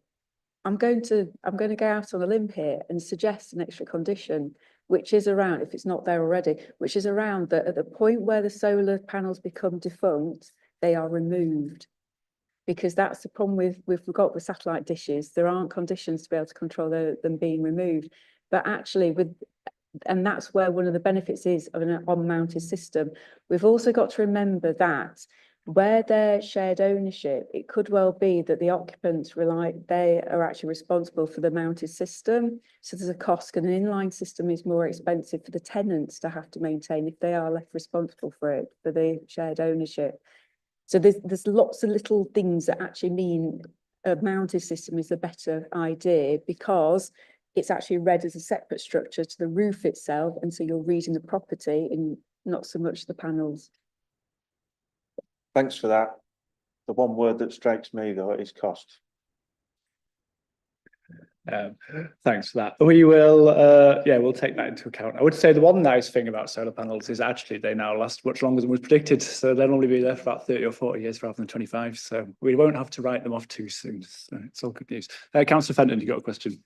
F: I'm going to go out on a limb here and suggest an extra condition, which is around, if it's not there already, which is around that at the point where the solar panels become defunct, they are removed. Because that's the problem we've got with satellite dishes. There aren't conditions to be able to control them being removed. But actually, and that's where one of the benefits is of an on-mounted system. We've also got to remember that where they're shared ownership, it could well be that the occupants they are actually responsible for the mounted system. So there's a cost, and an inline system is more expensive for the tenants to have to maintain if they are left responsible for it, for the shared ownership. So there's lots of little things that actually mean a mounted system is a better idea, because it's actually read as a separate structure to the roof itself, and so you're reading the property and not so much the panels.
E: Thanks for that. The one word that strikes me though is cost.
A: Thanks for that. We will, we'll take that into account. I would say the one nice thing about solar panels is actually they now last much longer than was predicted. So they'll only be there for about 30 or 40 years rather than 25. So we won't have to write them off too soon. So it's all good news. Councillor Fenton, you got a question?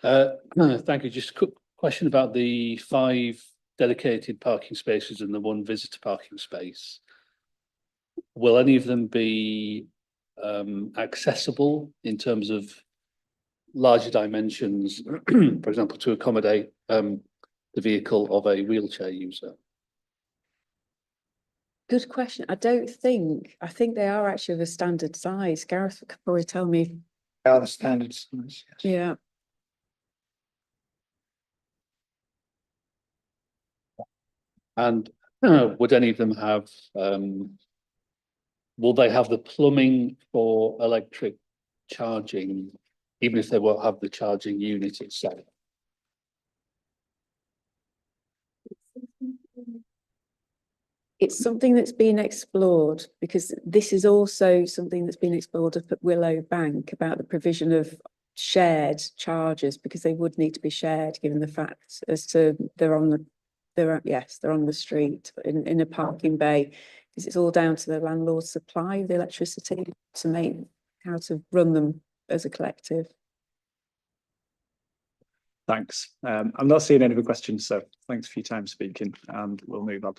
G: Thank you. Just a quick question about the 5 dedicated parking spaces and the 1 visitor parking space. Will any of them be accessible in terms of larger dimensions, for example, to accommodate the vehicle of a wheelchair user?
F: Good question. I think they are actually of a standard size. Gareth could probably tell me.
C: They are the standard size, yes.
F: Yeah.
G: And would any of them have, will they have the plumbing for electric charging, even if they won't have the charging unit itself?
F: It's something that's been explored, because this is also something that's been explored up at Willow Bank about the provision of shared charges, because they would need to be shared given the fact as to they're on the street in a parking bay, because it's all down to the landlord's supply of the electricity to make how to run them as a collective.
A: Thanks. I'm not seeing any other questions, so thanks for your time speaking, and we'll move on.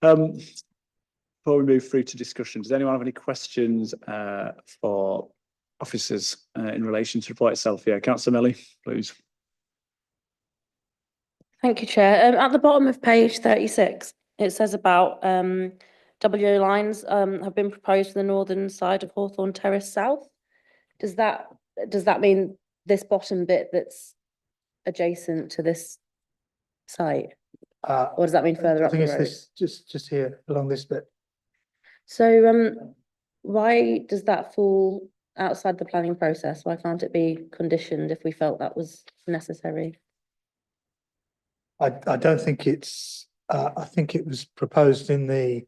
A: Before we move through to discussion, does anyone have any questions for officers in relation to the report itself? Yeah, Councillor Millie, please.
D: Thank you, Chair. At the bottom of page 36, it says about WO lines have been proposed for the northern side of Hawthorn Terrace South. Does that mean this bottom bit that's adjacent to this site? Or does that mean further up the road?
C: I think it's this, just here along this bit.
D: So why does that fall outside the planning process? Why can't it be conditioned if we felt that was necessary?
C: I don't think it's, I think it was proposed on the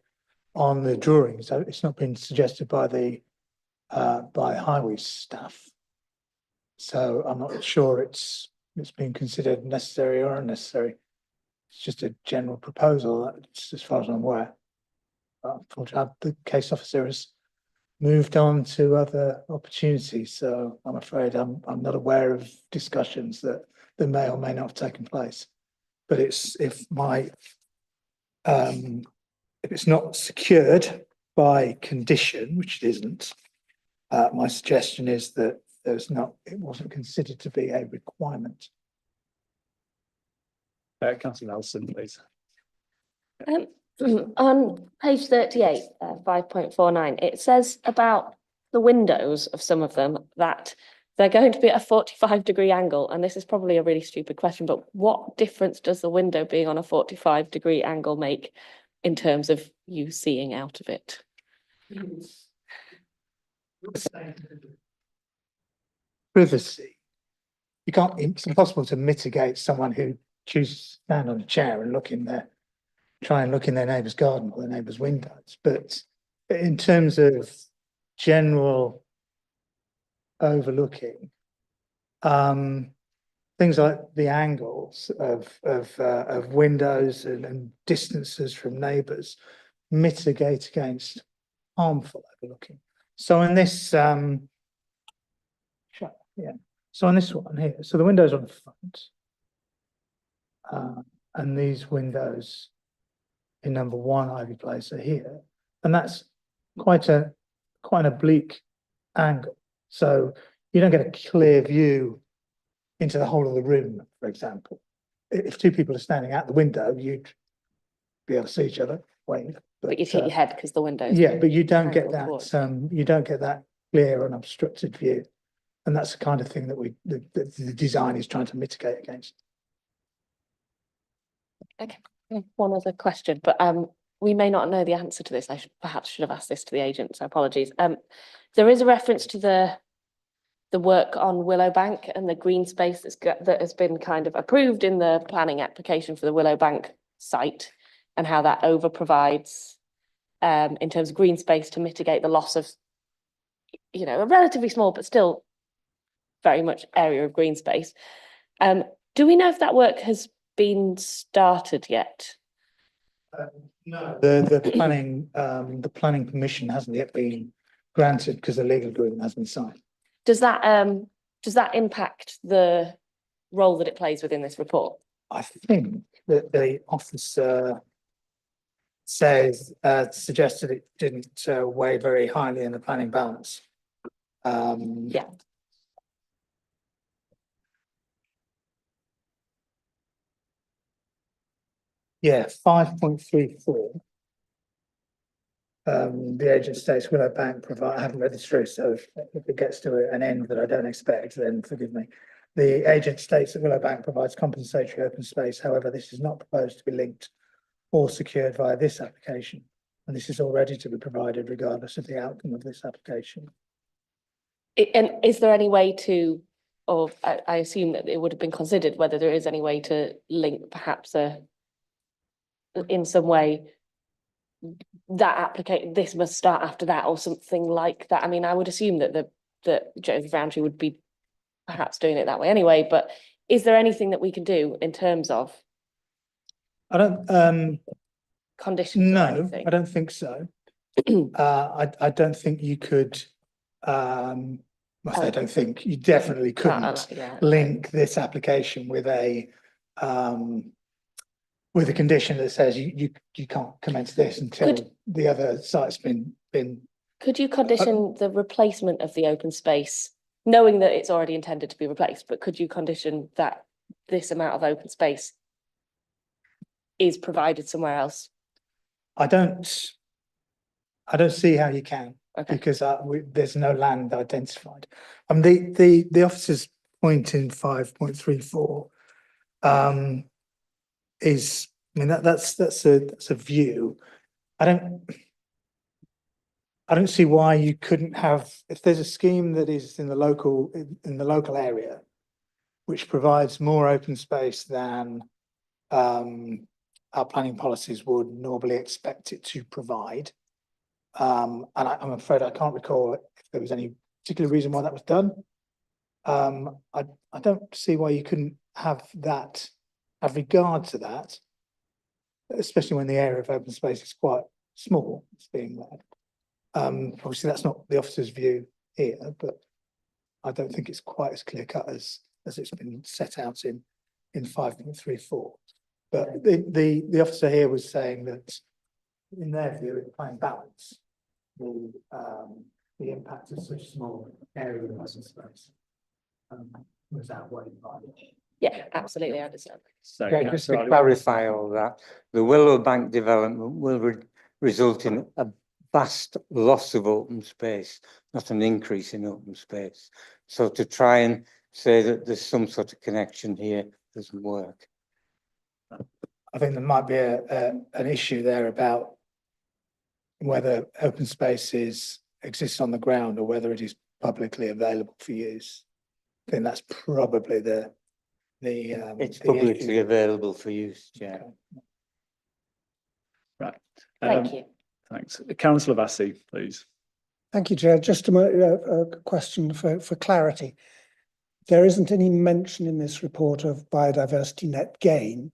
C: drawing, so it's not been suggested by the by highway staff. So I'm not sure it's been considered necessary or unnecessary. It's just a general proposal, that's as far as I'm aware. Unfortunately, the case officer has moved on to other opportunities, so I'm afraid I'm not aware of discussions that may or may not have taken place. But if it's not secured by condition, which it isn't, my suggestion is that it wasn't considered to be a requirement.
A: Councillor Nelson, please.
J: On page 38, 5.49, it says about the windows of some of them that they're going to be at a 45-degree angle. And this is probably a really stupid question, but what difference does the window being on a 45-degree angle make in terms of you seeing out of it?
C: Privacy. You can't, it's impossible to mitigate someone who chooses to stand on a chair and try and look in their neighbour's garden or their neighbour's windows. But in terms of general overlooking, things like the angles of windows and distances from neighbours mitigate against harmful overlooking. So in this, so on this one here, so the windows on the front, and these windows in number 1 Ivy Place are here, and that's quite an oblique angle. So you don't get a clear view into the whole of the room, for example. If 2 people are standing out the window, you'd be able to see each other, wave.
J: But you'd hit your head because the windows.
C: Yeah, but you don't get
J: angled
C: that. You don't get that clear and unobstructed view, and that's the kind of thing that the design is trying to mitigate against.
J: Okay, one other question, but we may not know the answer to this. I perhaps should have asked this to the agent, so apologies. There is a reference to the work on Willow Bank and the green space that has been kind of approved in the planning application for the Willow Bank site, and how that over provides in terms of green space to mitigate the loss of, a relatively small but still very much area of green space. Do we know if that work has been started yet?
C: No, the planning permission hasn't yet been granted because the legal agreement hasn't been signed.
J: Does that impact the role that it plays within this report?
C: I think that the officer suggested it didn't weigh very highly in the planning balance.
J: Yeah.
C: Yeah, 5.34 The agent states Willow Bank provide, I haven't read this through, so if it gets to an end that I don't expect, then forgive me. The agent states that Willow Bank provides compensatory open space. However, this is not proposed to be linked or secured via this application. And this is already to be provided regardless of the outcome of this application.
J: And is there any way to, or I assume that it would have been considered whether there is any way to link perhaps in some way that application, this must start after that or something like that. I mean, I would assume that the Joseph Roundtree would be perhaps doing it that way anyway, but is there anything that we can do in terms of
C: I don't,
J: conditions or
C: no,
J: anything?
C: I don't think so. I don't think you could, well, I don't think you definitely couldn't
J: Yeah.
C: link this application with a condition that says you can't commence this until the other site's been.
J: Could you condition the replacement of the open space, knowing that it's already intended to be replaced, but could you condition that this amount of open space is provided somewhere else?
C: I don't see how you can,
J: Okay.
C: because there's no land identified. The officer's point in 5.34 is, I mean, that's a view. I don't see why you couldn't have, if there's a scheme that is in the local area, which provides more open space than our planning policies would normally expect it to provide. And I'm afraid I can't recall if there was any particular reason why that was done. I don't see why you couldn't have regard to that, especially when the area of open space is quite small. It's being led. Obviously, that's not the officer's view here, but I don't think it's quite as clear cut as it's been set out in 5.34. But the officer here was saying that, in their view, it's playing balance the impact of such small area of open space was outweighed by it.
J: Yeah, absolutely, I understand.
K: So just to clarify all that, the Willow Bank development will result in a vast loss of open space, not an increase in open space. So to try and say that there's some sort of connection here doesn't work.
C: I think there might be an issue there about whether open spaces exist on the ground or whether it is publicly available for use. I think that's probably
K: it's publicly available for use, yeah.
A: Right.
J: Thank you.
A: Thanks. Councillor Vassie, please.
L: Thank you, Chair. Just a question for clarity. There isn't any mention in this report of biodiversity net gain.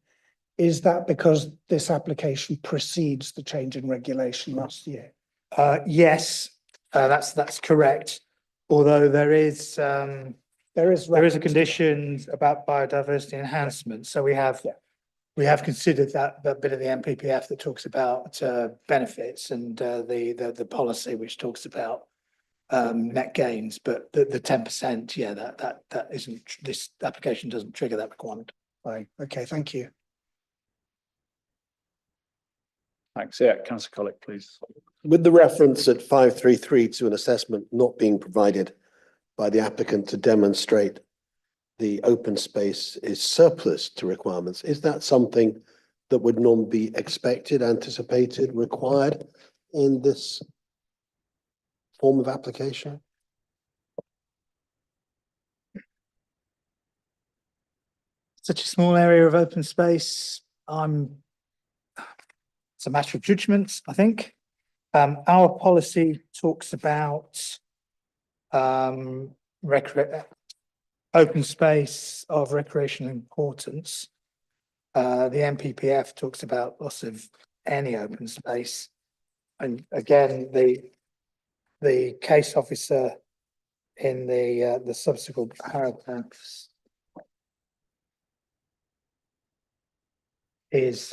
L: Is that because this application precedes the change in regulation last year?
C: Yes, that's correct. Although there is a condition about biodiversity enhancement. So we have considered that bit of the MPPF that talks about benefits and the policy which talks about net gains, but the 10%, yeah, that isn't, this application doesn't trigger that requirement.
L: Right. Okay, thank you.
A: Thanks. Yeah, Councillor Collick, please.
I: With the reference at 533 to an assessment not being provided by the applicant to demonstrate the open space is surplus to requirements, is that something that would normally be expected, anticipated, required in this form of application?
C: Such a small area of open space, it's a matter of judgment, I think. Our policy talks about open space of recreational importance. The MPPF talks about loss of any open space. And again, the case officer in the subsequent paragraphs is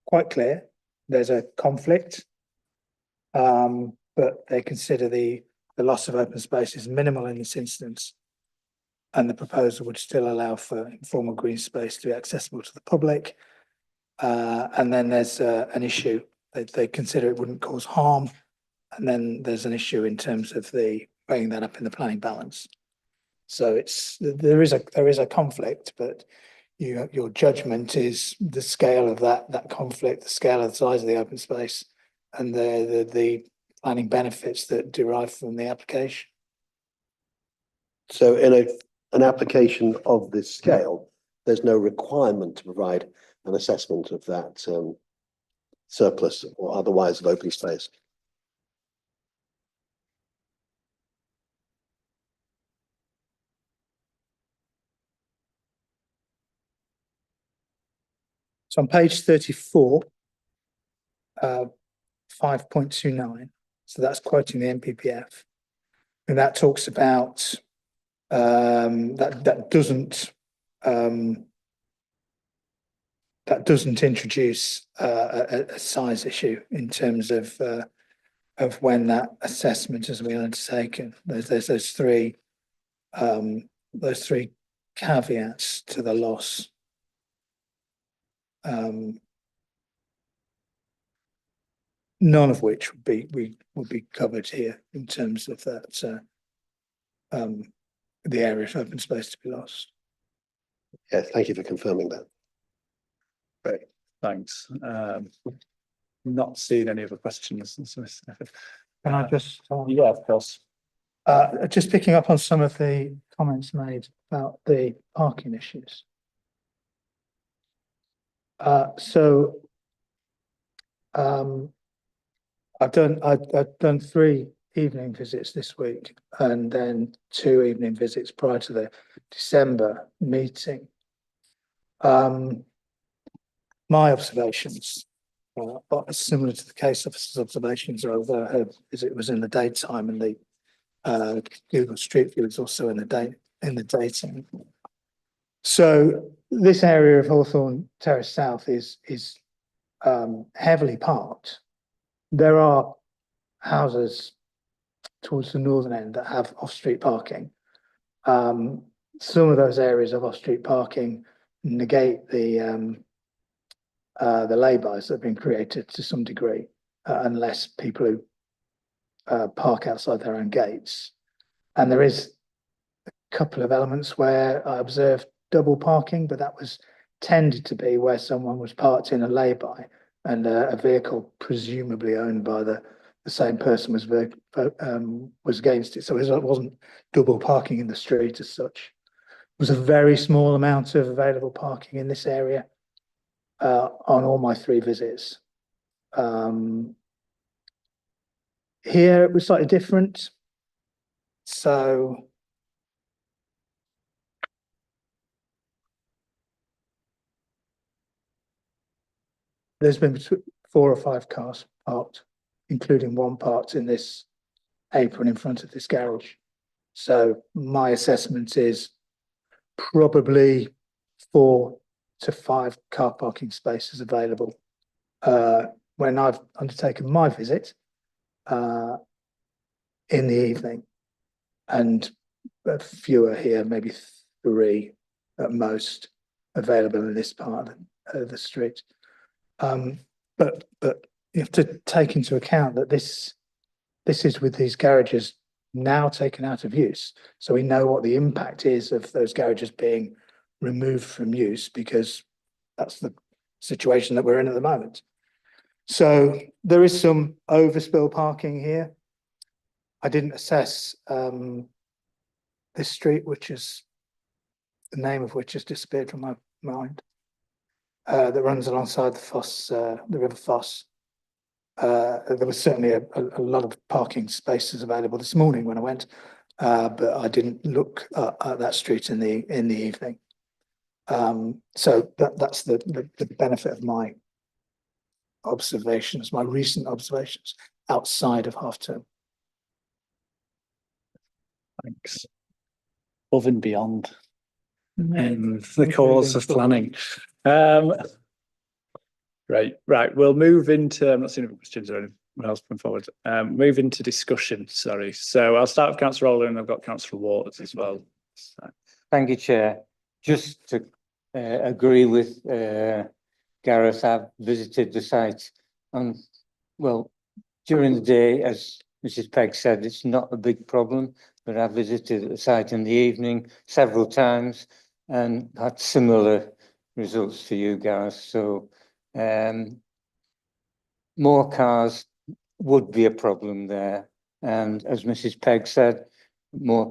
C: quite clear. There's a conflict, but they consider the loss of open space is minimal in this instance, and the proposal would still allow for informal green space to be accessible to the public. And then there's an issue they consider it wouldn't cause harm. And then there's an issue in terms of the weighing that up in the planning balance. So there is a conflict, but your judgment is the scale of that conflict, the scale of the size of the open space, and the planning benefits that derive from the application.
I: So in an application of this scale, there's no requirement to provide an assessment of that surplus or otherwise of open space.
C: So on page 34, 5.29, so that's quoting the NPPF, and that talks about that doesn't introduce a size issue in terms of when that assessment has been undertaken. There's those three caveats to the loss. None of which would be covered here in terms of that the area of open space to be lost.
I: Yeah, thank you for confirming that.
A: Great, thanks. Not seeing any other questions.
C: Can I just?
A: Yeah, of course.
C: Just picking up on some of the comments made about the parking issues. I've done 3 evening visits this week and then 2 evening visits prior to the December meeting. My observations are similar to the case officer's observations, although her visit was in the daytime and the Google Street View is also in the daytime. So this area of Hawthorn Terrace South is heavily parked. There are houses towards the northern end that have off-street parking. Some of those areas of off-street parking negate the laybys that have been created to some degree, unless people who park outside their own gates. And there is a couple of elements where I observed double parking, but that was tended to be where someone was parked in a lay-by and a vehicle presumably owned by the same person was against it. So it wasn't double parking in the street as such. It was a very small amount of available parking in this area on all my 3 visits. Here it was slightly different. So there's been 4 or 5 cars parked, including one parked in this apron in front of this garage. So my assessment is probably 4 to 5 car parking spaces available when I've undertaken my visit in the evening, and fewer here, maybe 3 at most available in this part of the street. But you have to take into account that this is with these garages now taken out of use. So we know what the impact is of those garages being removed from use, because that's the situation that we're in at the moment. So there is some overspill parking here. I didn't assess this street, which is the name of which has disappeared from my mind, that runs alongside the Foss, the River Foss. There was certainly a lot of parking spaces available this morning when I went, but I didn't look at that street in the evening. So that's the benefit of my observations, my recent observations outside of half term.
A: Thanks. Above and beyond the cause of planning. Right, we'll move into, I'm not seeing any questions or anyone else coming forward. Move into discussion, sorry. So I'll start with Councillor Rowland and I've got Councillor Waters as well. So.
K: Thank you, Chair. Just to agree with Gareth, I've visited the site on well, during the day, as Mrs. Pegg said, it's not a big problem, but I visited the site in the evening several times and had similar results to you guys. So more cars would be a problem there. And as Mrs. Pegg said, more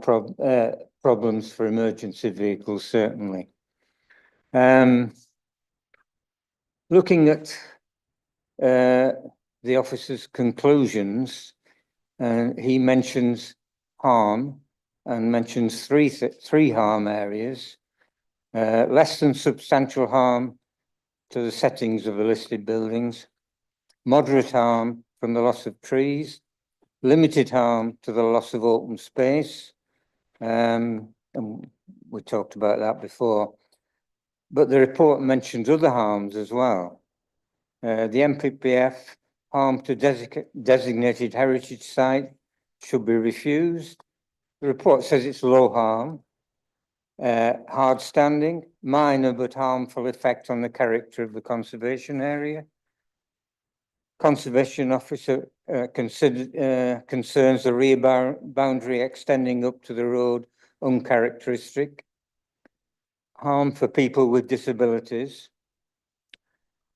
K: problems for emergency vehicles, certainly. Looking at the officer's conclusions, he mentions harm and mentions three harm areas. Less than substantial harm to the settings of the listed buildings, moderate harm from the loss of trees, limited harm to the loss of open space, and we talked about that before. But the report mentions other harms as well. The MPPF harm to designated heritage site should be refused. The report says it's low harm, hard standing, minor but harmful effect on the character of the conservation area. Conservation officer concerns the rear boundary extending up to the road uncharacteristic. Harm for people with disabilities.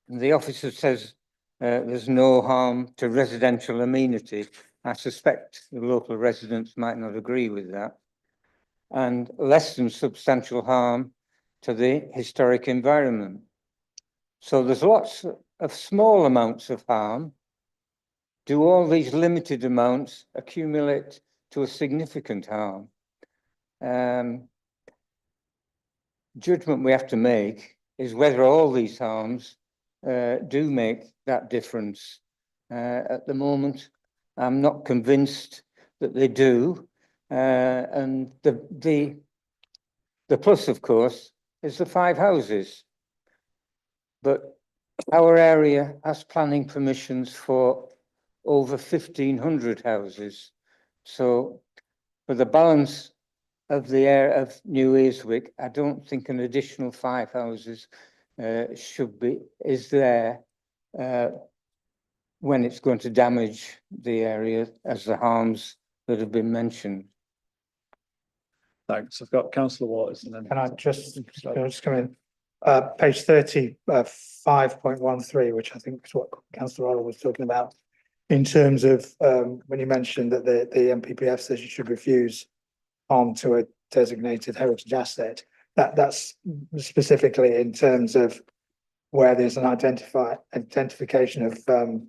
K: The officer says there's no harm to residential amenity. I suspect the local residents might not agree with that. And less than substantial harm to the historic environment. So there's lots of small amounts of harm. Do all these limited amounts accumulate to a significant harm? Judgment we have to make is whether all these harms do make that difference. At the moment, I'm not convinced that they do. And the plus, of course, is the 5 houses. But our area has planning permissions for over 1,500 houses. So for the balance of the area of New Earswick, I don't think an additional 5 houses is there when it's going to damage the area as the harms that have been mentioned.
A: Thanks. I've got Councillor Waters and then.
C: Can I just come in? Page 30, 5.13, which I think is what Councillor Orwell was talking about, in terms of when you mentioned that the MPPF says you should refuse harm to a designated heritage asset. That's specifically in terms of where there's an identification of the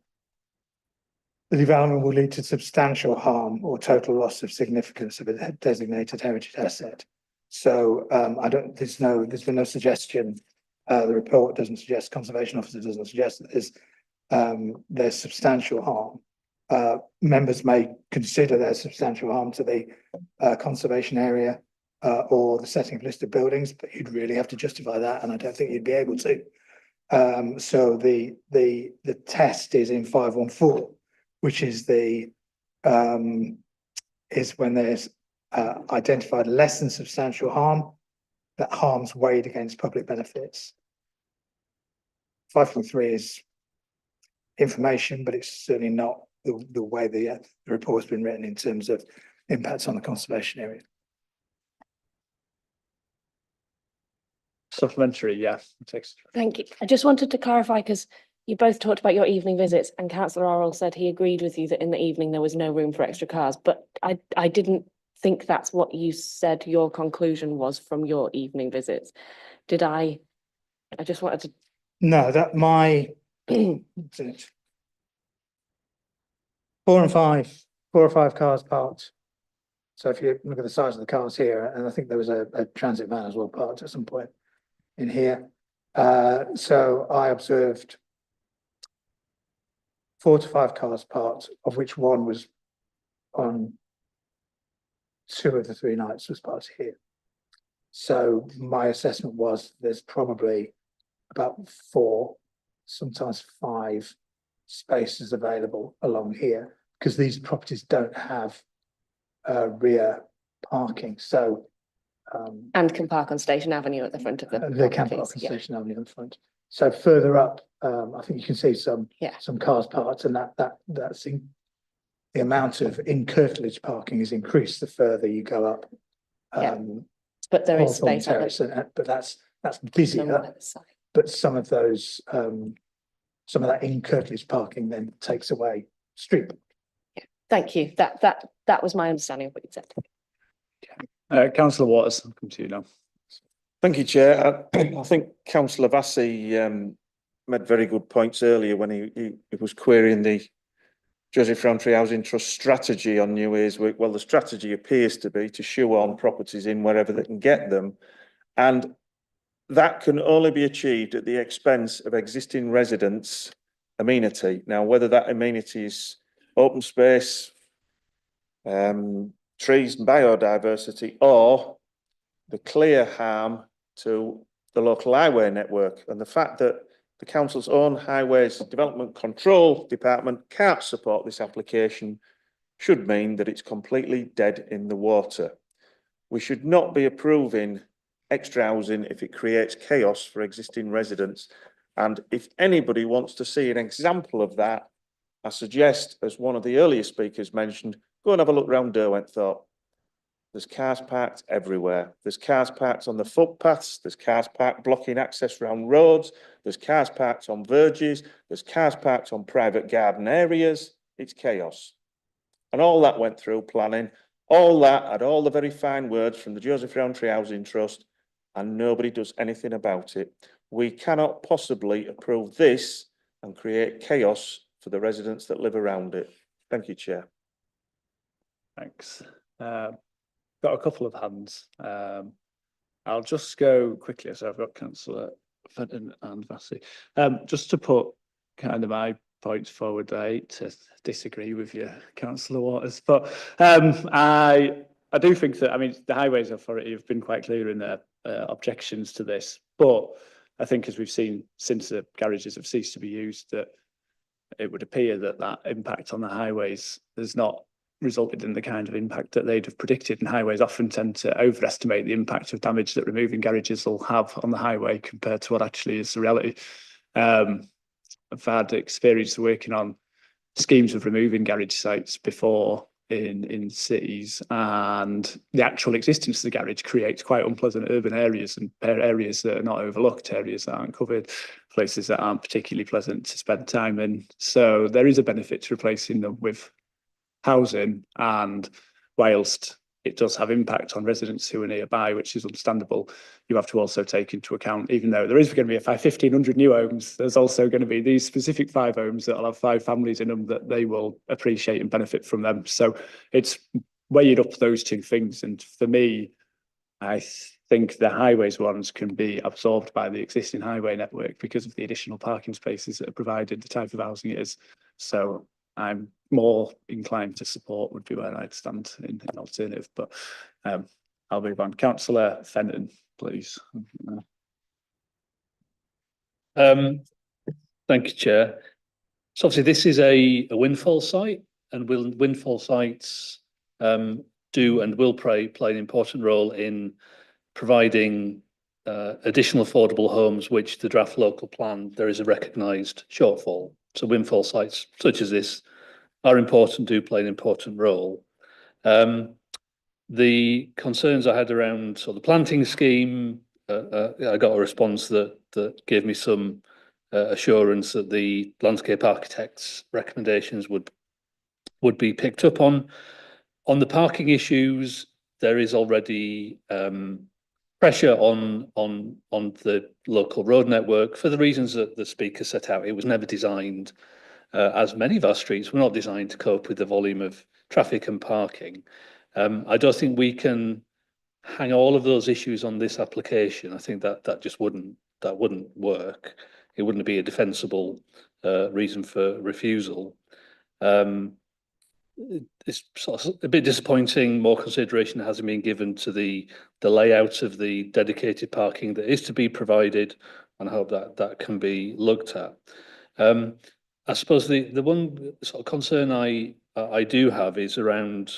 C: development will lead to substantial harm or total loss of significance of a designated heritage asset. So there's been no suggestion. The report doesn't suggest, conservation officer doesn't suggest that there's substantial harm. Members may consider there's substantial harm to the conservation area or the setting of listed buildings, but you'd really have to justify that, and I don't think you'd be able to. So the test is in 514, which is is when there's identified less than substantial harm, that harm's weighed against public benefits. 5.3 is information, but it's certainly not the way the report has been written in terms of impacts on the conservation area.
A: Supplementary, yeah.
J: Thank you. I just wanted to clarify, because you both talked about your evening visits, and Councillor Orwell said he agreed with you that in the evening there was no room for extra cars, but I didn't think that's what you said your conclusion was from your evening visits. Did I just wanted to.
C: No, that my 4 or 5 cars parked. So if you look at the size of the cars here, and I think there was a transit van as well parked at some point in here. So I observed 4 to 5 cars parked, of which one was on 2 of the 3 nights was parked here. So my assessment was there's probably about 4, sometimes 5 spaces available along here, because these properties don't have rear parking. So
J: And can park on Station Avenue at the front of the
C: they can park on
J: properties, yeah.
C: Station Avenue in front. So further up, I think you can see some
J: Yeah.
C: cars parked, and that's the amount of in curtilage parking is increased the further you go up.
J: Yeah. But there is
C: Hawthorn
J: space on
C: Terrace, but that's
J: the
C: busier.
J: other side.
C: But some of those, some of that in curtilage parking then takes away street.
J: Thank you. That was my understanding of what you said.
A: Councillor Waters, I'll come to you now.
E: Thank you, Chair. I think Councillor Vassey made very good points earlier when he was querying the Joseph Rowntree Housing Trust strategy on New Earswick. Well, the strategy appears to be to shoehorn properties in wherever they can get them, and that can only be achieved at the expense of existing residents' amenity. Now, whether that amenity is open space, trees and biodiversity, or the clear harm to the local highway network, and the fact that the council's own highways development control department can't support this application should mean that it's completely dead in the water. We should not be approving extra housing if it creates chaos for existing residents. And if anybody wants to see an example of that, I suggest, as one of the earlier speakers mentioned, go and have a look round Derwentthorpe. There's cars parked everywhere. There's cars parked on the footpaths. There's cars parked blocking access around roads. There's cars parked on verges. There's cars parked on private garden areas. It's chaos. And all that went through planning. All that had all the very fine words from the Joseph Rowntree Housing Trust, and nobody does anything about it. We cannot possibly approve this and create chaos for the residents that live around it. Thank you, Chair.
A: Thanks. Got a couple of hands. I'll just go quickly. So I've got Councillor Fenton and Vassey. Just to put kind of my points forward, I hate to disagree with you, Councillor Waters, but I do think that, I mean, the Highways Authority have been quite clear in their objections to this, but I think as we've seen since the garages have ceased to be used, that it would appear that that impact on the highways has not resulted in the kind of impact that they'd have predicted, and highways often tend to overestimate the impact of damage that removing garages will have on the highway compared to what actually is the reality. I've had experience working on schemes of removing garage sites before in cities, and the actual existence of the garage creates quite unpleasant urban areas and areas that are not overlooked, areas that aren't covered, places that aren't particularly pleasant to spend time in. So there is a benefit to replacing them with housing, and whilst it does have impact on residents who are nearby, which is understandable, you have to also take into account, even though there is going to be 1,500 new homes, there's also going to be these specific 5 homes that will have 5 families in them that they will appreciate and benefit from them. So it's weighed up those two things. And for me, I think the highways ones can be absorbed by the existing highway network because of the additional parking spaces that are provided, the type of housing it is. So I'm more inclined to support would be where I'd stand in alternative, but I'll move on. Councillor Fenton, please.
G: Thank you, Chair. So obviously this is a windfall site, and windfall sites do and will play an important role in providing additional affordable homes, which the draft local plan, there is a recognised shortfall. So windfall sites such as this are important, do play an important role. The concerns I had around sort of the planting scheme, I got a response that gave me some assurance that the landscape architect's recommendations would be picked up on. On the parking issues, there is already pressure on the local road network for the reasons that the speaker set out. It was never designed, as many of our streets were not designed to cope with the volume of traffic and parking. I don't think we can hang all of those issues on this application. I think that just wouldn't work. It wouldn't be a defensible reason for refusal. It's sort of a bit disappointing. More consideration hasn't been given to the layout of the dedicated parking that is to be provided, and I hope that can be looked at. I suppose the one sort of concern I do have is around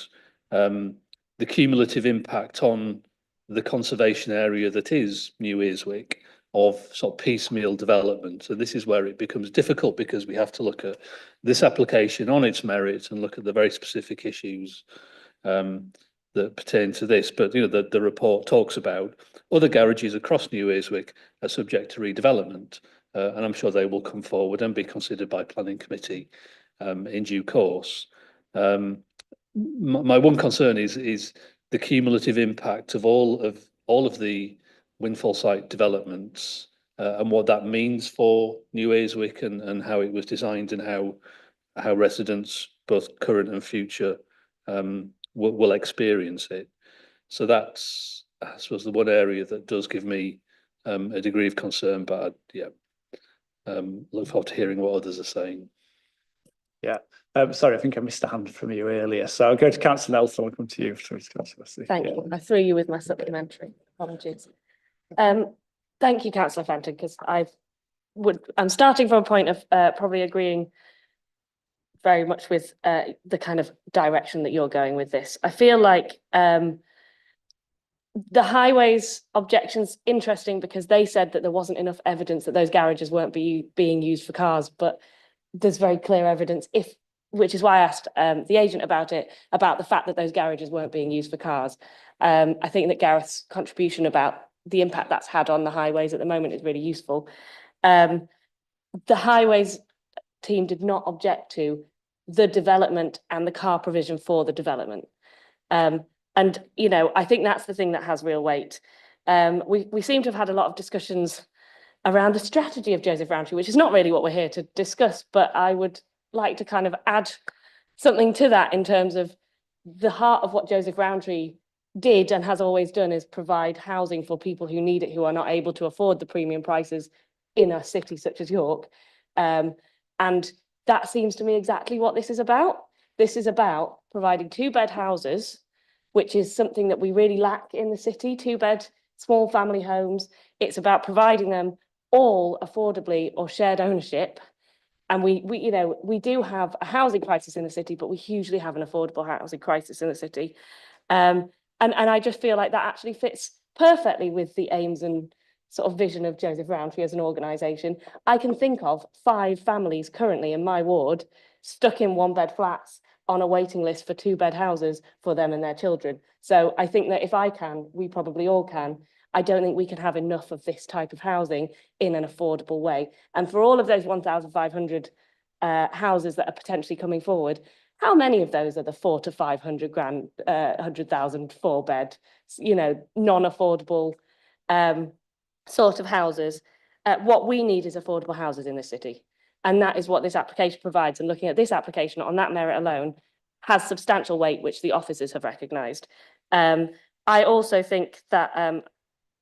G: the cumulative impact on the conservation area that is New Earswick. of sort of piecemeal development. So this is where it becomes difficult, because we have to look at this application on its merit and look at the very specific issues that pertain to this. But the report talks about other garages across New Earswick are subject to redevelopment, and I'm sure they will come forward and be considered by planning committee in due course. My one concern is the cumulative impact of all of the windfall site developments, and what that means for New Earswick, and how it was designed, and how residents, both current and future, will experience it. So that's, I suppose, the one area that does give me a degree of concern. But look forward to hearing what others are saying.
A: Yeah. Sorry, I think I missed a hand from you earlier. So I'll go to Councillor Nelson. I'll come to you.
J: Thank you. I threw you with my supplementary. Apologies. Thank you, Councillor Fenton, because I'm starting from a point of probably agreeing very much with the kind of direction that you're going with this. I feel like the highways objection's interesting, because they said that there wasn't enough evidence that those garages weren't being used for cars, but there's very clear evidence, which is why I asked the agent about the fact that those garages weren't being used for cars. I think that Gareth's contribution about the impact that's had on the highways at the moment is really useful. The highways team did not object to the development and the car provision for the development. And I think that's the thing that has real weight. We seem to have had a lot of discussions around the strategy of Joseph Rowntree, which is not really what we're here to discuss, but I would like to kind of add something to that in terms of the heart of what Joseph Rowntree did and has always done is provide housing for people who need it, who are not able to afford the premium prices in a city such as York. And that seems to me exactly what this is about. This is about providing 2-bed houses, which is something that we really lack in the city, 2-bed small family homes. It's about providing them all affordably or shared ownership. And we do have a housing crisis in the city, but we hugely have an affordable housing crisis in the city. And I just feel like that actually fits perfectly with the aims and sort of vision of Joseph Rowntree as an organisation. I can think of 5 families currently in my ward stuck in 1-bed flats on a waiting list for 2-bed houses for them and their children. So I think that if I can, we probably all can. I don't think we can have enough of this type of housing in an affordable way. And for all of those 1,500 houses that are potentially coming forward, how many of those are the 400 to 500 grand, 100,000 4-bed, non-affordable sort of houses? What we need is affordable houses in the city. And that is what this application provides. And looking at this application on that merit alone has substantial weight, which the officers have recognised. I also think that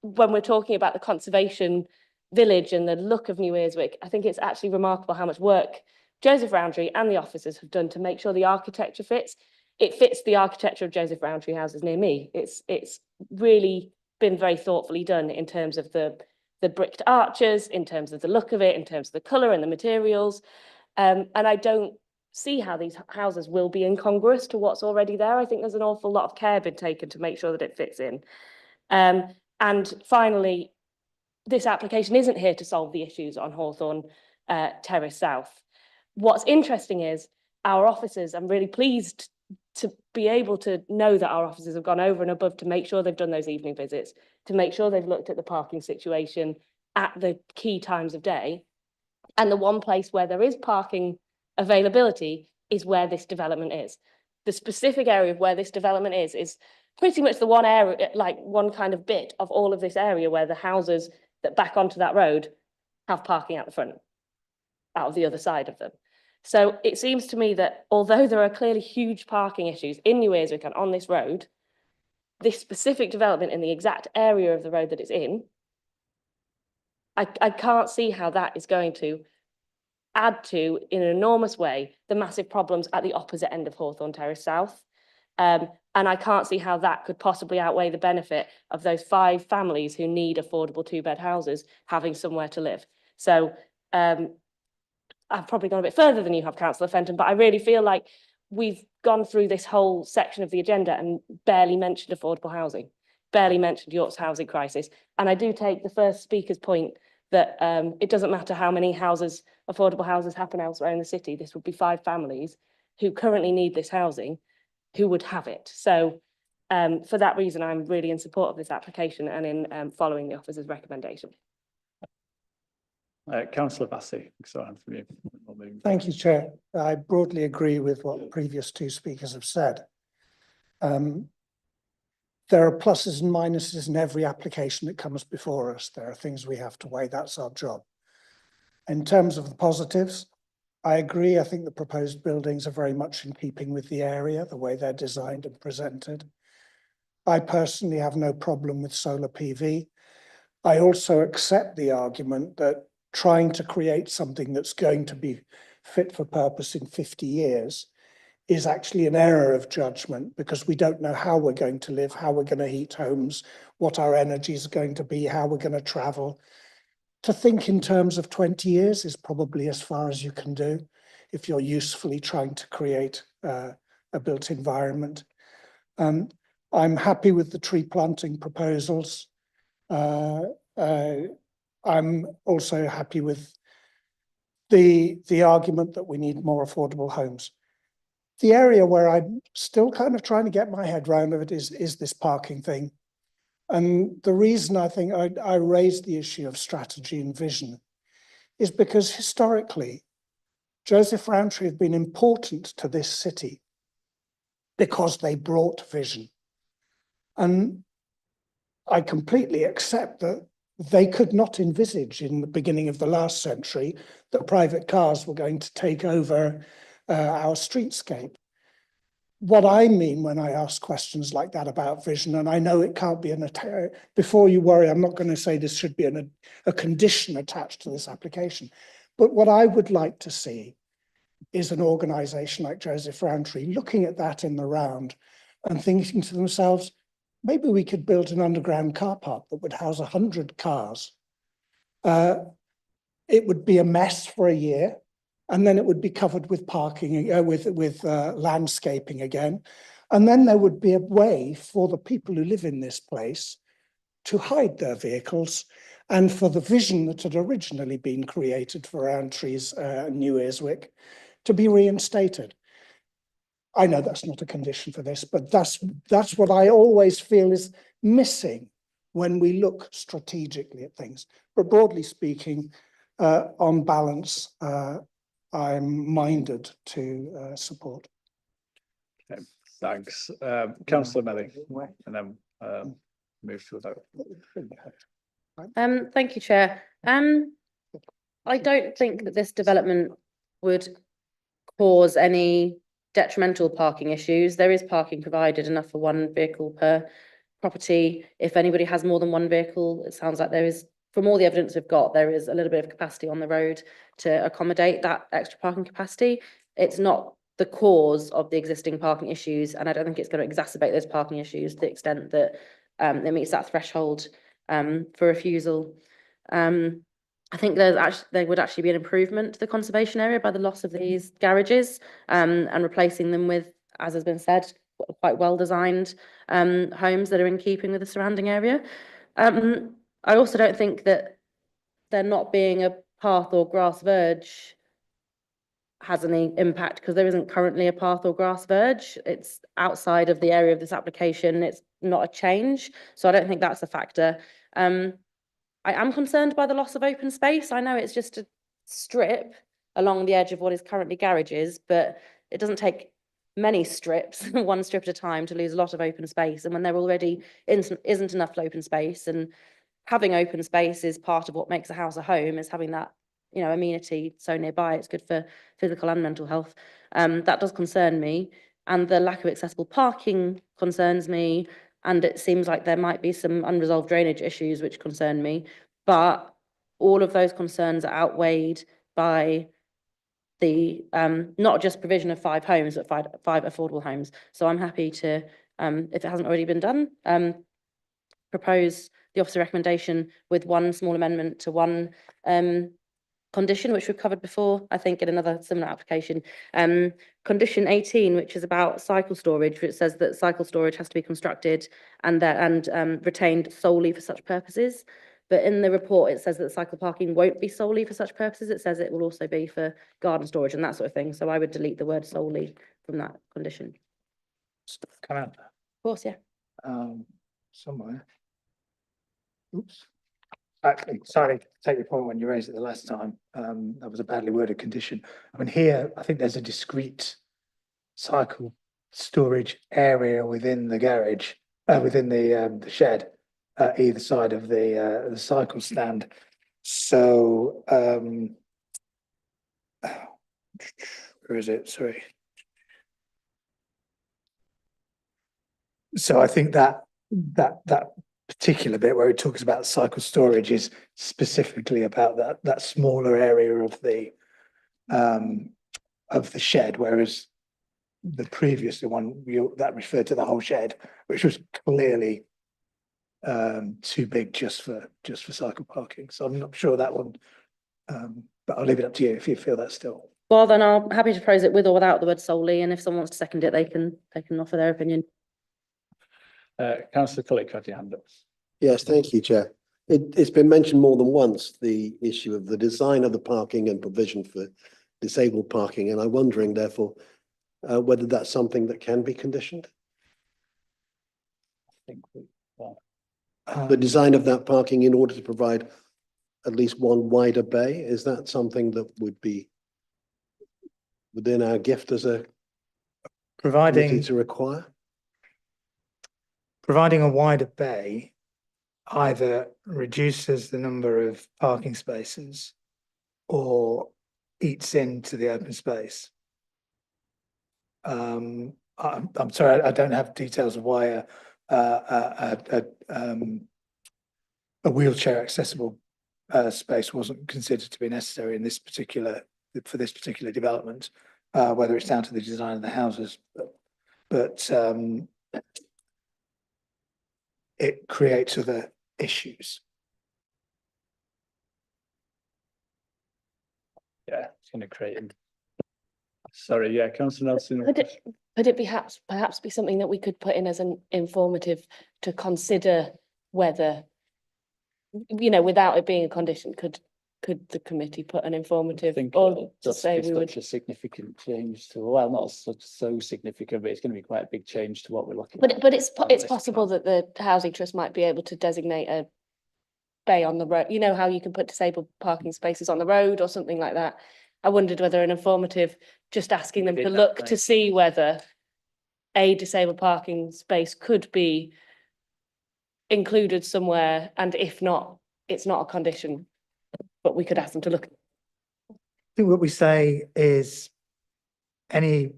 J: when we're talking about the conservation village and the look of New Earswick, I think it's actually remarkable how much work Joseph Rowntree and the officers have done to make sure the architecture fits. It fits the architecture of Joseph Rowntree houses near me. It's really been very thoughtfully done in terms of the bricked arches, in terms of the look of it, in terms of the colour and the materials. And I don't see how these houses will be incongruous to what's already there. I think there's an awful lot of care been taken to make sure that it fits in. And finally, this application isn't here to solve the issues on Hawthorn Terrace South. What's interesting is our officers, I'm really pleased to be able to know that our officers have gone over and above to make sure they've done those evening visits, to make sure they've looked at the parking situation at the key times of day. And the one place where there is parking availability is where this development is. The specific area of where this development is pretty much the one area, like one kind of bit of all of this area where the houses that back onto that road have parking out the front, out of the other side of them. So it seems to me that although there are clearly huge parking issues in New Earswick and on this road, this specific development in the exact area of the road that it's in, I can't see how that is going to add to, in an enormous way, the massive problems at the opposite end of Hawthorn Terrace South. And I can't see how that could possibly outweigh the benefit of those 5 families who need affordable 2-bed houses having somewhere to live. So I've probably gone a bit further than you have, Councillor Fenton, but I really feel like we've gone through this whole section of the agenda and barely mentioned affordable housing. barely mentioned York's housing crisis. And I do take the first speaker's point that it doesn't matter how many houses, affordable houses happen elsewhere in the city. This would be 5 families who currently need this housing who would have it. So for that reason, I'm really in support of this application and in following the officer's recommendation.
A: Councillor Bassey, so I'm from you.
L: Thank you, Chair. I broadly agree with what the previous 2 speakers have said. There are pluses and minuses in every application that comes before us. There are things we have to weigh. That's our job. In terms of the positives, I agree. I think the proposed buildings are very much in keeping with the area, the way they're designed and presented. I personally have no problem with solar PV. I also accept the argument that trying to create something that's going to be fit for purpose in 50 years is actually an error of judgment, because we don't know how we're going to live, how we're going to heat homes, what our energy is going to be, how we're going to travel. To think in terms of 20 years is probably as far as you can do if you're usefully trying to create a built environment. I'm happy with the tree planting proposals. I'm also happy with the argument that we need more affordable homes. The area where I'm still kind of trying to get my head around of it is this parking thing. And the reason I think I raised the issue of strategy and vision is because historically, Joseph Rowntree have been important to this city because they brought vision. And I completely accept that they could not envisage in the beginning of the last century that private cars were going to take over our streetscape. What I mean when I ask questions like that about vision, and I know it can't be before you worry, I'm not going to say this should be a condition attached to this application, but what I would like to see is an organisation like Joseph Rowntree looking at that in the round and thinking to themselves, maybe we could build an underground car park that would house 100 cars. It would be a mess for a year, and then it would be covered with parking, with landscaping again. And then there would be a way for the people who live in this place to hide their vehicles, and for the vision that had originally been created for Rowntree's new Earswick to be reinstated. I know that's not a condition for this, but that's what I always feel is missing when we look strategically at things. But broadly speaking, on balance, I'm minded to support.
A: Okay, thanks. Councillor Melly, and then move to a vote.
D: Thank you, Chair. I don't think that this development would cause any detrimental parking issues. There is parking provided, enough for 1 vehicle per property. If anybody has more than 1 vehicle, it sounds like there is, from all the evidence we've got, there is a little bit of capacity on the road to accommodate that extra parking capacity. It's not the cause of the existing parking issues, and I don't think it's going to exacerbate those parking issues to the extent that it meets that threshold for refusal. I think there would actually be an improvement to the conservation area by the loss of these garages and replacing them with, as has been said, quite well-designed homes that are in keeping with the surrounding area. I also don't think that there not being a path or grass verge has any impact, because there isn't currently a path or grass verge. It's outside of the area of this application. It's not a change. So I don't think that's a factor. I am concerned by the loss of open space. I know it's just a strip along the edge of what is currently garages, but it doesn't take many strips, 1 strip at a time, to lose a lot of open space. And when there already isn't enough open space, and having open space is part of what makes a house a home, is having that, you know, amenity so nearby. It's good for physical and mental health. That does concern me. And the lack of accessible parking concerns me. And it seems like there might be some unresolved drainage issues which concern me. But all of those concerns are outweighed by the not just provision of 5 homes, but 5 affordable homes. So I'm happy to, if it hasn't already been done, propose the officer recommendation with 1 small amendment to 1 condition, which we've covered before, I think, in another similar application. Condition 18, which is about cycle storage, which says that cycle storage has to be constructed and retained solely for such purposes. But in the report, it says that cycle parking won't be solely for such purposes. It says it will also be for garden storage and that sort of thing. So I would delete the word solely from that condition.
C: Come out.
D: Of course, yeah.
C: Somewhere. Oops. Actually, sorry, to take your point when you raised it the last time. That was a badly worded condition. I mean, here, I think there's a discrete cycle storage area within the garage, within the shed, either side of the cycle stand. So, where is it? Sorry. So I think that particular bit where it talks about cycle storage is specifically about that smaller area of the shed, whereas the previous one that referred to the whole shed, which was clearly too big just for cycle parking. So I'm not sure that one, but I'll leave it up to you if you feel that still.
D: Well, then I'm happy to propose it with or without the word solely, and if someone wants to second it, they can offer their opinion.
A: Councillor Cullick had your hand up.
I: Yes, thank you, Chair. It's been mentioned more than once, the issue of the design of the parking and provision for disabled parking, and I'm wondering therefore whether that's something that can be conditioned.
A: I think
I: The design of that parking in order to provide at least one wider bay, is that something that would be within our gift as a committee to require?
C: Providing a wider bay either reduces the number of parking spaces or eats into the open space. I'm sorry, I don't have details of why a wheelchair accessible space wasn't considered to be necessary in this particular development, whether it's down to the design of the houses, but it creates other issues.
A: Yeah, it's going to create. Sorry, yeah, Councillor Nelson.
J: Could it perhaps be something that we could put in as an informative to consider whether, without it being a condition, could the committee put an informative or to say we would?
A: Such a significant change to, well, not so significant, but it's going to be quite a big change to what we're looking at.
J: But it's possible that the housing trust might be able to designate a bay on the road. You know how you can put disabled parking spaces on the road or something like that. I wondered whether an informative, just asking them to look to see whether a disabled parking space could be included somewhere, and if not, it's not a condition, but we could ask them to look.
C: I think what we say is any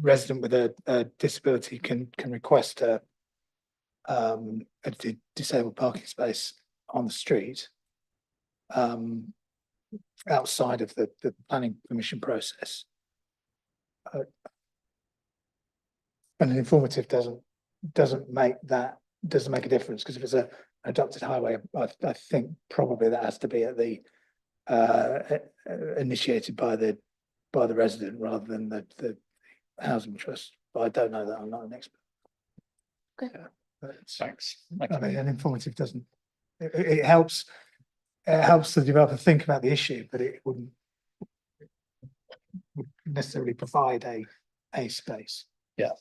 C: resident with a disability can request a disabled parking space on the street outside of the planning permission process. And an informative doesn't make a difference, because if it's an adopted highway, I think probably that has to be at the initiated by the resident rather than the housing trust. But I don't know that. I'm not an expert.
J: Okay.
A: Thanks.
C: I mean, an informative doesn't. It helps the developer think about the issue, but it wouldn't necessarily provide a space.
A: Yeah.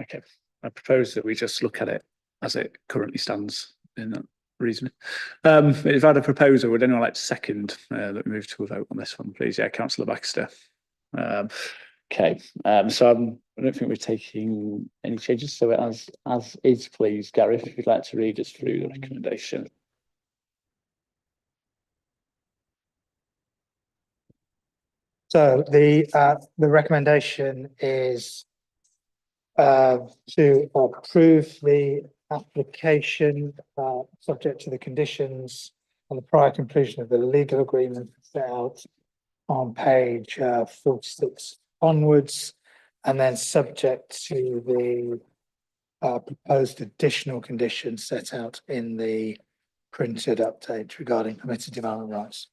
A: Okay. I propose that we just look at it as it currently stands in that reasoning. If I had a proposal, would anyone like to second that we move to a vote on this one, please? Yeah, Councillor Baxter. Okay. So I don't think we're taking any changes. So as is, please, Gareth, if you'd like to read us through the recommendation.
C: So the recommendation is to approve the application subject to the conditions on the prior completion of the legal agreement set out on page 46 onwards, and then subject to the proposed additional conditions set out in the printed update regarding permitted development rights.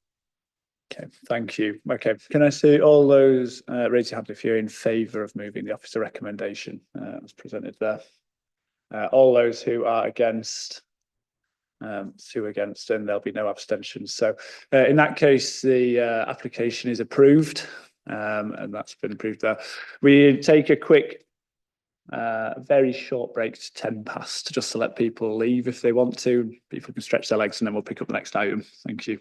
A: Okay, thank you. Okay, can I see all those raise your hand if you're in favour of moving the officer recommendation as presented there? All those who are against, 2 against, and there'll be no abstentions. So in that case, the application is approved, and that's been approved there. We take a quick, very short break to 10 past, just to let people leave if they want to. People can stretch their legs, and then we'll pick up the next item. Thank you.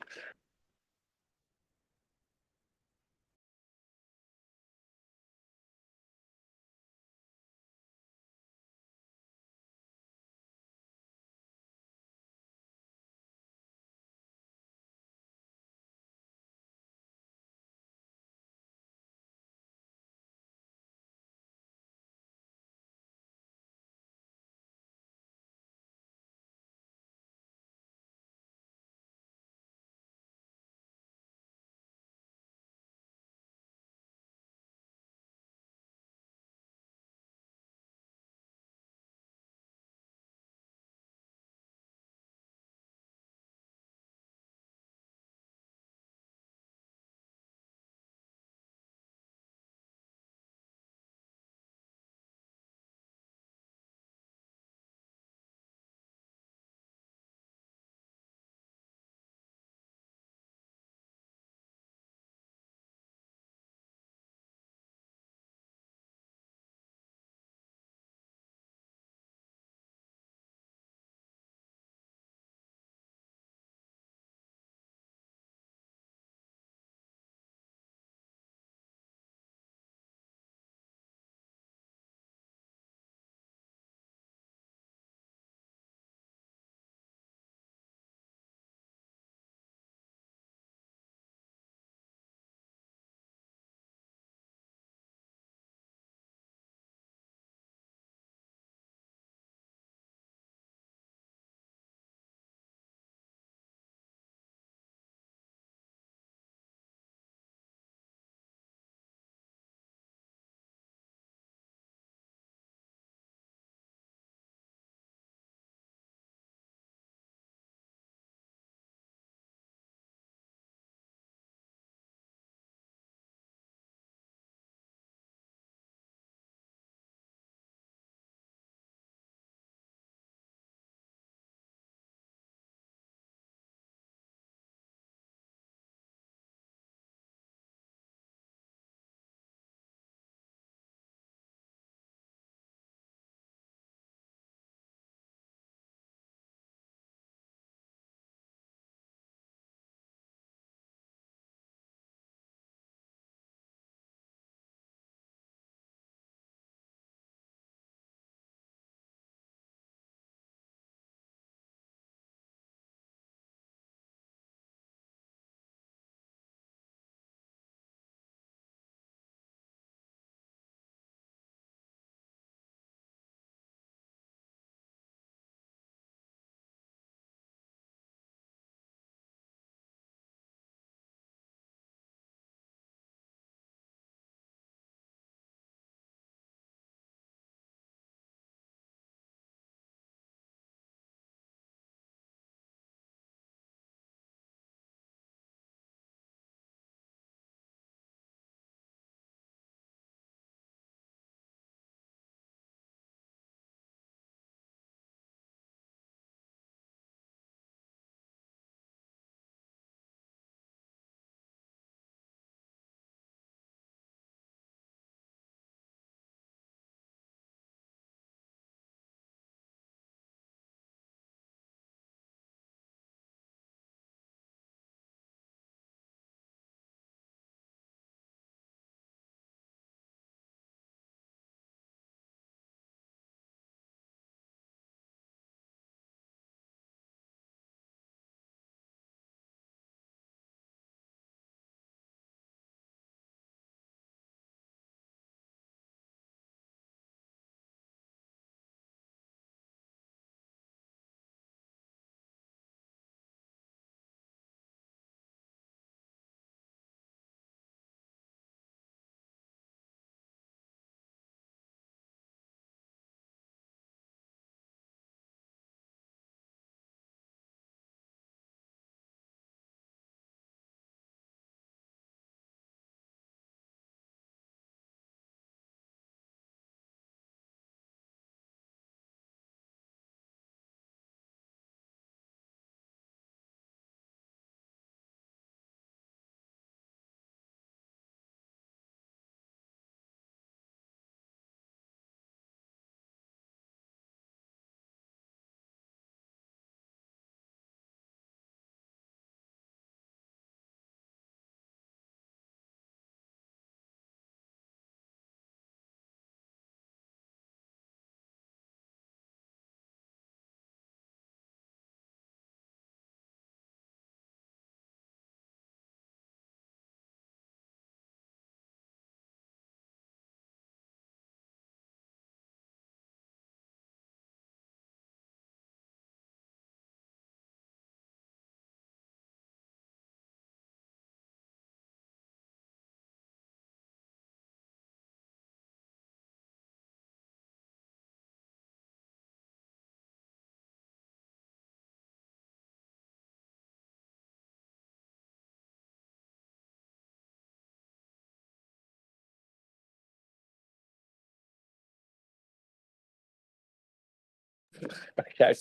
A: Okay.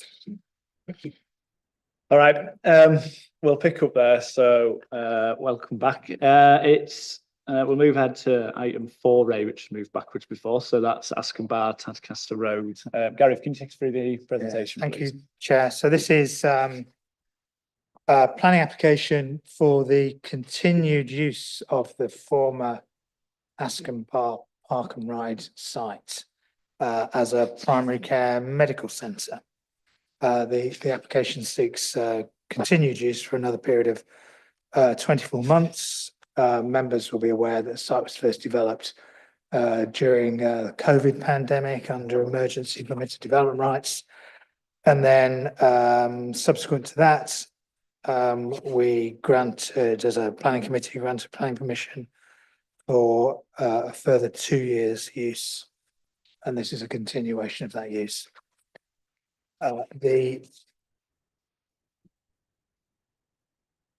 A: All right, we'll pick up there. So welcome back. We'll move ahead to item 4A, which moved backwards before. So that's Askham Bar, Tadcaster Road. Gareth, can you take us through the presentation?
C: Thank
A: please?
C: you, Chair. So this is planning application for the continued use of the former Askham Bar Park and Ride site as a primary care medical centre. The application seeks continued use for another period of 24 months. Members will be aware that the site was first developed during the COVID pandemic under emergency permitted development rights. And then subsequent to that, we granted, as a planning committee, granted planning permission for a further 2 years use. And this is a continuation of that use. The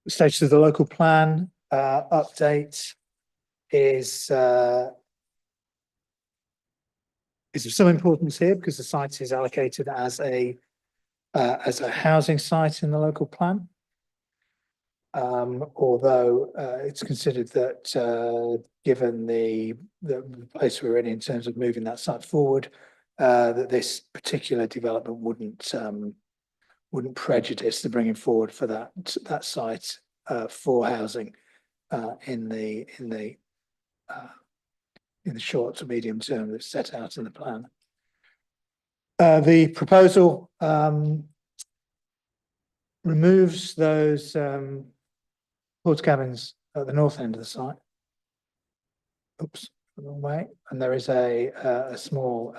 C: status of the local plan update is of some importance here because the site is allocated as a housing site in the local plan. Although it's considered that given the place we're in terms of moving that site forward, that this particular development wouldn't prejudice the bringing forward for that site for housing in the short to medium term that's set out in the plan. The proposal removes those porta cabins at the north end of the site. Oops, the wrong way. And there is a small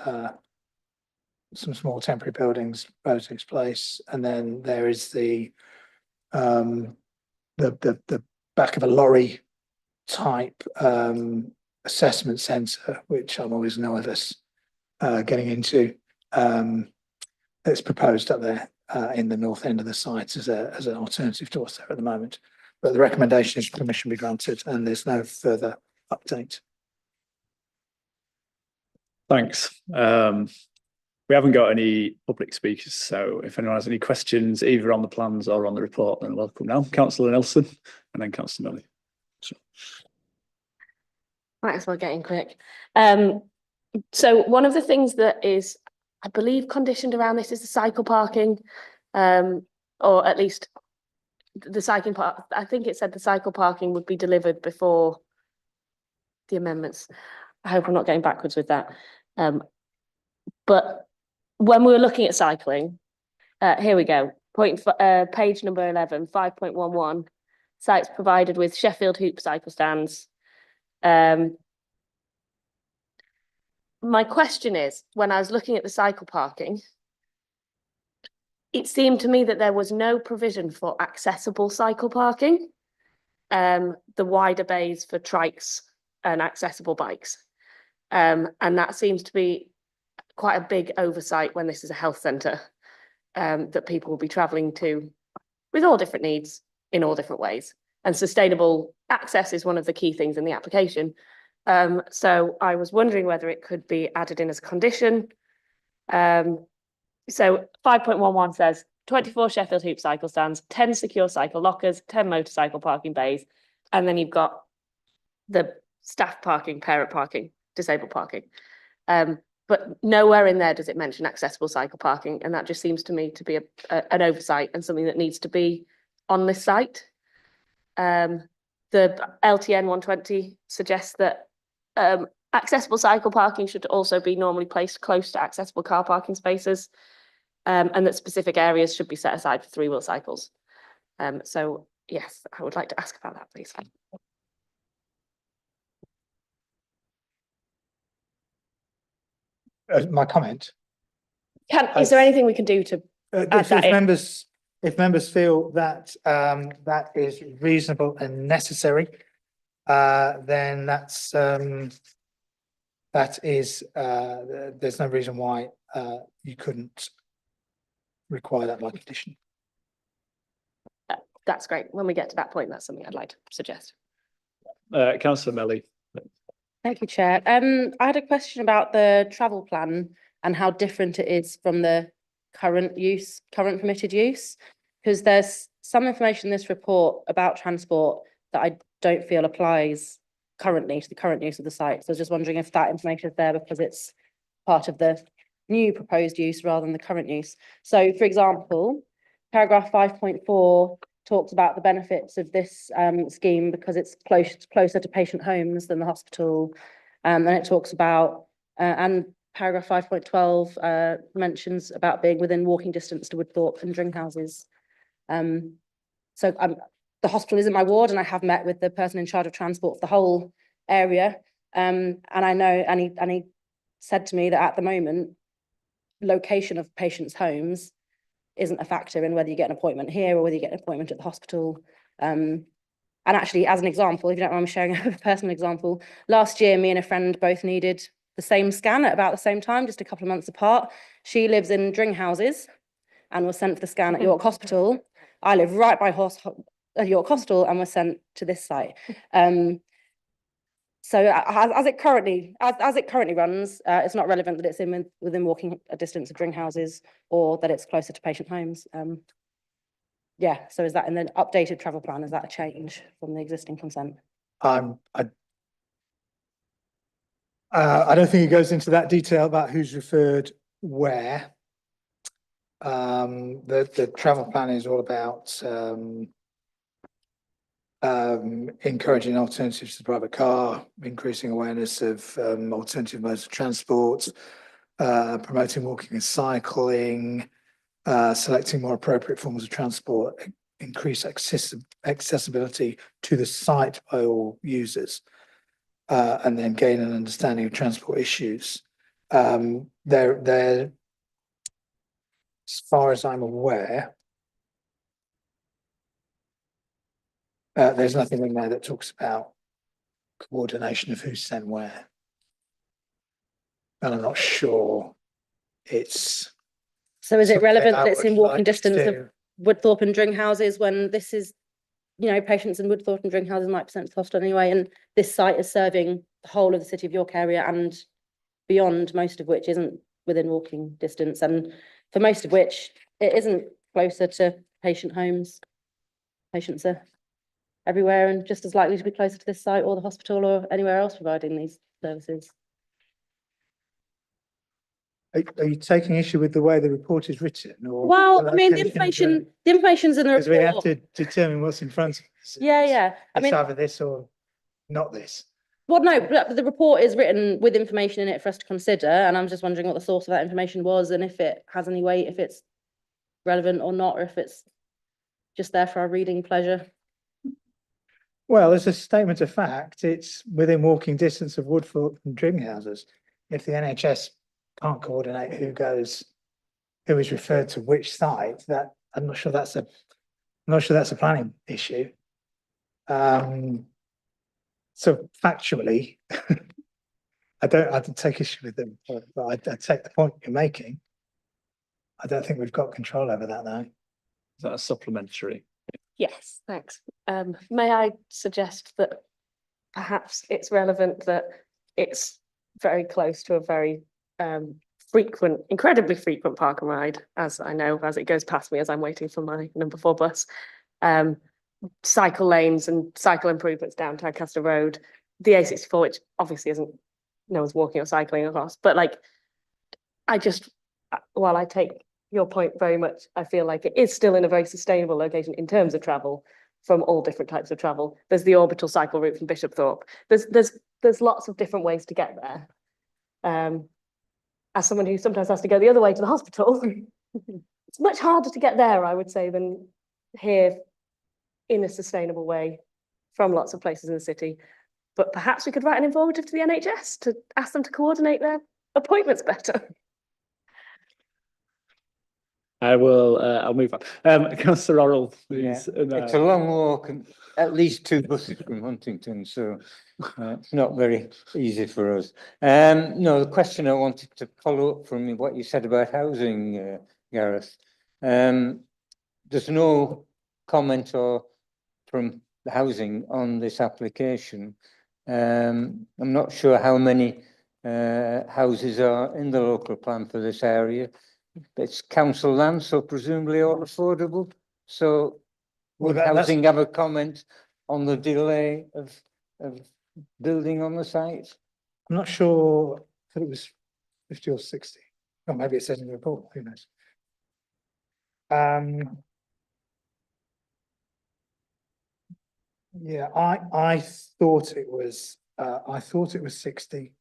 C: some small temporary buildings proposed to its place, and then there is the back of a lorry type assessment centre, which I'm always nervous getting into. It's proposed up there in the north end of the site as an alternative to what's there at the moment. But the recommendation is permission be granted, and there's no further update.
A: Thanks. We haven't got any public speakers, so if anyone has any questions, either on the plans or on the report, then welcome now. Councillor Nelson and then Councillor Melly.
J: Might as well get in quick. So one of the things that is, I believe, conditioned around this is the cycle parking, or at least the cycling park. I think it said the cycle parking would be delivered before the amendments. I hope I'm not going backwards with that. But when we were looking at cycling, here we go. Page number 11, 5.11, sites provided with Sheffield Hoop cycle stands. My question is, when I was looking at the cycle parking, it seemed to me that there was no provision for accessible cycle parking, the wider bays for trikes and accessible bikes. And that seems to be quite a big oversight when this is a health centre that people will be travelling to with all different needs in all different ways. And sustainable access is one of the key things in the application. So I was wondering whether it could be added in as a condition. So 5.11 says 24 Sheffield Hoop cycle stands, 10 secure cycle lockers, 10 motorcycle parking bays, and then you've got the staff parking, parent parking, disabled parking. But nowhere in there does it mention accessible cycle parking, and that just seems to me to be an oversight and something that needs to be on this site. The LTN 120 suggests that accessible cycle parking should also be normally placed close to accessible car parking spaces, and that specific areas should be set aside for three-wheel cycles. So yes, I would like to ask about that, please.
C: My comment.
J: Is there anything we can do to add that in?
C: If members feel that that is reasonable and necessary, then there's no reason why you couldn't require that by condition.
J: That's great. When we get to that point, that's something I'd like to suggest.
A: Councillor Melly.
D: Thank you, Chair. I had a question about the travel plan and how different it is from the current permitted use. Because there's some information in this report about transport that I don't feel applies currently to the current use of the site. So I was just wondering if that information is there because it's part of the new proposed use rather than the current use. So for example, paragraph 5.4 talks about the benefits of this scheme because it's closer to patient homes than the hospital. And it talks about, and paragraph 5.12 mentions about being within walking distance to Woodthorpe and Dringhouses. So the hospital isn't my ward, and I have met with the person in charge of transport for the whole area. And I know, and he said to me that at the moment, location of patients' homes isn't a factor in whether you get an appointment here or whether you get an appointment at the hospital. And actually, as an example, if you don't mind me sharing a personal example, last year, me and a friend both needed the same scan at about the same time, just a couple of months apart. She lives in Dringhouses and was sent for the scan at York Hospital. I live right by York Hospital and was sent to this site. So as it currently runs, it's not relevant that it's within walking distance of Dringhouses or that it's closer to patient homes. Yeah, so is that in the updated travel plan? Is that a change from the existing consent?
C: I don't think it goes into that detail about who's referred where. The travel plan is all about encouraging alternatives to the private car, increasing awareness of alternative modes of transport, promoting walking and cycling, selecting more appropriate forms of transport, increase accessibility to the site by all users, and then gain an understanding of transport issues. They're, as far as I'm aware, there's nothing in there that talks about coordination of who's sent where. And I'm not sure it's.
D: So is it relevant that
C: I
D: it's in
C: would
D: walking
C: like
D: distance
C: to-
D: of Woodthorpe and Dringhouses when this is, you know, patients in Woodthorpe and Dringhouses 90% of the hospital anyway, and this site is serving the whole of the City of York area and beyond, most of which isn't within walking distance, and for most of which it isn't closer to patient homes. Patients are everywhere and just as likely to be closer to this site or the hospital or anywhere else providing these services.
C: Are you taking issue with the way the report is written, or?
D: Well, I mean, the information's in the
C: Because we have
D: report.
C: to determine what's in front of us.
D: Yeah. I
C: It's
D: mean,
C: either this or not this.
D: well, no, but the report is written with information in it for us to consider, and I'm just wondering what the source of that information was and if it has any weight, if it's relevant or not, or if it's just there for our reading pleasure.
C: Well, as a statement of fact, it's within walking distance of Woodthorpe and Dringhouses. If the NHS can't coordinate who is referred to which site, that I'm not sure that's a planning issue. So factually, I don't take issue with them, but I take the point you're making. I don't think we've got control over that now.
A: Is that a supplementary?
J: Yes, thanks. May I suggest that perhaps it's relevant that it's very close to a very incredibly frequent park and ride, as I know, as it goes past me as I'm waiting for my number 4 bus. Cycle lanes and cycle improvements down Tadcaster Road, the A64, which obviously isn't, no one's walking or cycling across, but like, while I take your point very much, I feel like it is still in a very sustainable location in terms of travel from all different types of travel. There's the orbital cycle route from Bishopthorpe. There's lots of different ways to get there. As someone who sometimes has to go the other way to the hospital, it's much harder to get there, I would say, than here in a sustainable way from lots of places in the city. But perhaps we could write an informative to the NHS to ask them to coordinate their appointments better.
A: I'll move on. Councillor Orrell,
K: Yeah,
A: please.
K: it's a long walk and at least 2 buses from Huntington, so it's not very easy for us. No, the question I wanted to follow up from what you said about housing, Gareth. There's no comment from the housing on this application. I'm not sure how many houses are in the local plan for this area. it's council land, so presumably all affordable. So
C: Well,
K: would
C: that's-
K: housing have a comment on the delay of building on the site?
C: I'm not sure that it was 50 or 60. Or maybe it says in the report, who knows? Yeah, I thought it was 60.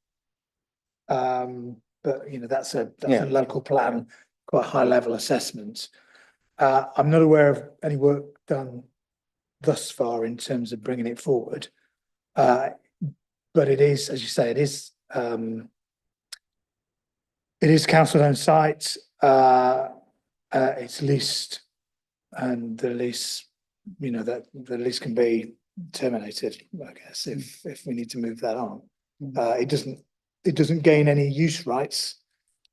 C: But you know, that's a local plan, quite high level assessment. I'm not aware of any work done thus far in terms of bringing it forward. But it is, as you say, it is council owned site. It's leased, and the lease, you know, that the lease can be terminated, I guess, if we need to move that on. It doesn't gain any use rights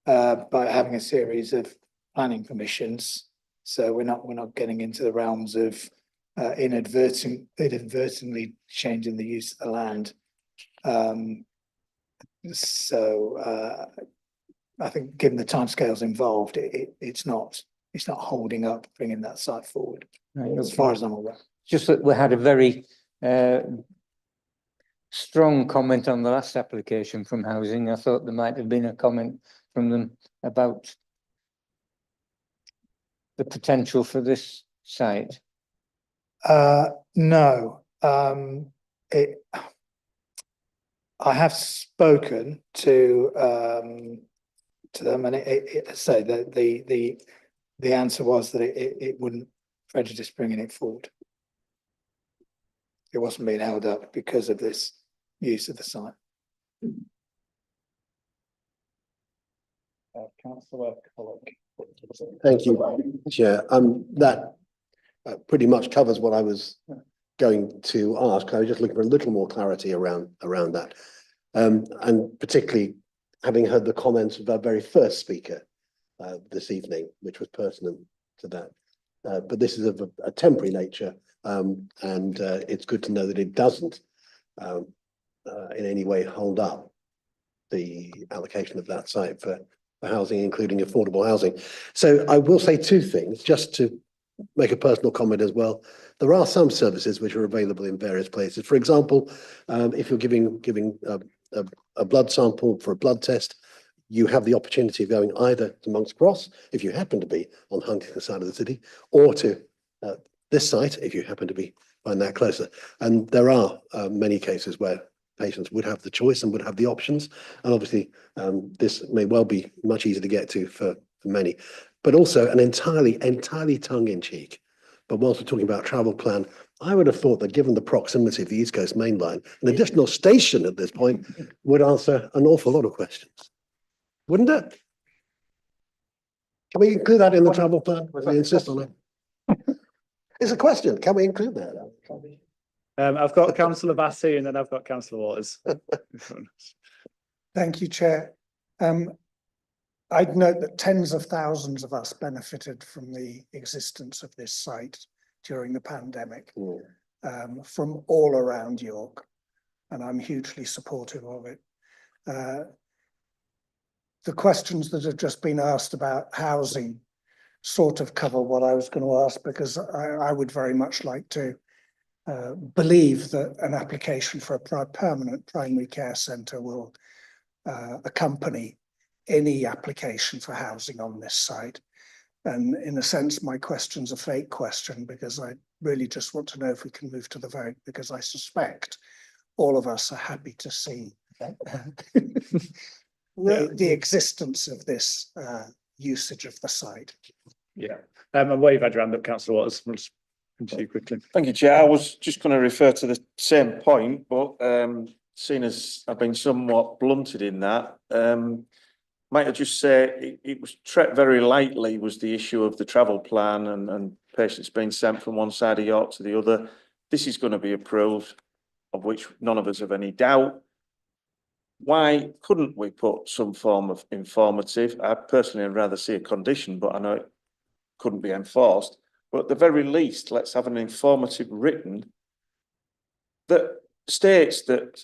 C: by having a series of planning permissions. So we're not getting into the realms of inadvertently changing the use of the land. I think given the timescales involved, it's not holding up bringing that site forward,
K: Right,
C: as far as I'm aware.
K: Just that we had a very strong comment on the last application from housing. I thought there might have been a comment from them about the potential for this site.
C: No, I have spoken to them, and say that the answer was that it wouldn't prejudice bringing it forward. It wasn't being held up because of this use of the site.
A: Councillor Collock.
I: Thank you, Chair. That pretty much covers what I was going to ask. I was just looking for a little more clarity around that. And particularly having heard the comments of our very first speaker this evening, which was pertinent to that. But this is of a temporary nature, and it's good to know that it doesn't in any way hold up the allocation of that site for housing, including affordable housing. So I will say two things, just to make a personal comment as well. There are some services which are available in various places. For example, if you're giving a blood sample for a blood test, you have the opportunity of going either to Monk's Cross, if you happen to be on Huntingdon side of the city, or to this site, if you happen to be find that closer. And there are many cases where patients would have the choice and would have the options. And obviously, this may well be much easier to get to for many. But also an entirely tongue-in-cheek. But whilst we're talking about travel plan, I would have thought that given the proximity of the East Coast Main Line, an additional station at this point would answer an awful lot of questions. Wouldn't it? Can we include that in the travel plan? We insist on it. It's a question. Can we include that?
A: I've got Councillor Bassey and then I've got Councillor Waters.
L: Thank you, Chair. I'd note that tens of thousands of us benefited from the existence of this site during the pandemic, from all around York, and I'm hugely supportive of it. The questions that have just been asked about housing sort of cover what I was going to ask, because I would very much like to believe that an application for a permanent primary care centre will accompany any application for housing on this site. And in a sense, my question's a fake question, because I really just want to know if we can move to the vote, because I suspect all of us are happy to see the existence of this usage of the site.
A: Yeah. And while you've had your hand up, Councillor Waters, we'll just continue quickly.
E: Thank you, Chair. I was just going to refer to the same point, but seeing as I've been somewhat blunted in that, might I just say it was treated very lightly, was the issue of the travel plan and patients being sent from one side of York to the other. This is going to be approved, of which none of us have any doubt. Why couldn't we put some form of informative? I personally would rather see a condition, but I know it couldn't be enforced. But at the very least, let's have an informative written that states that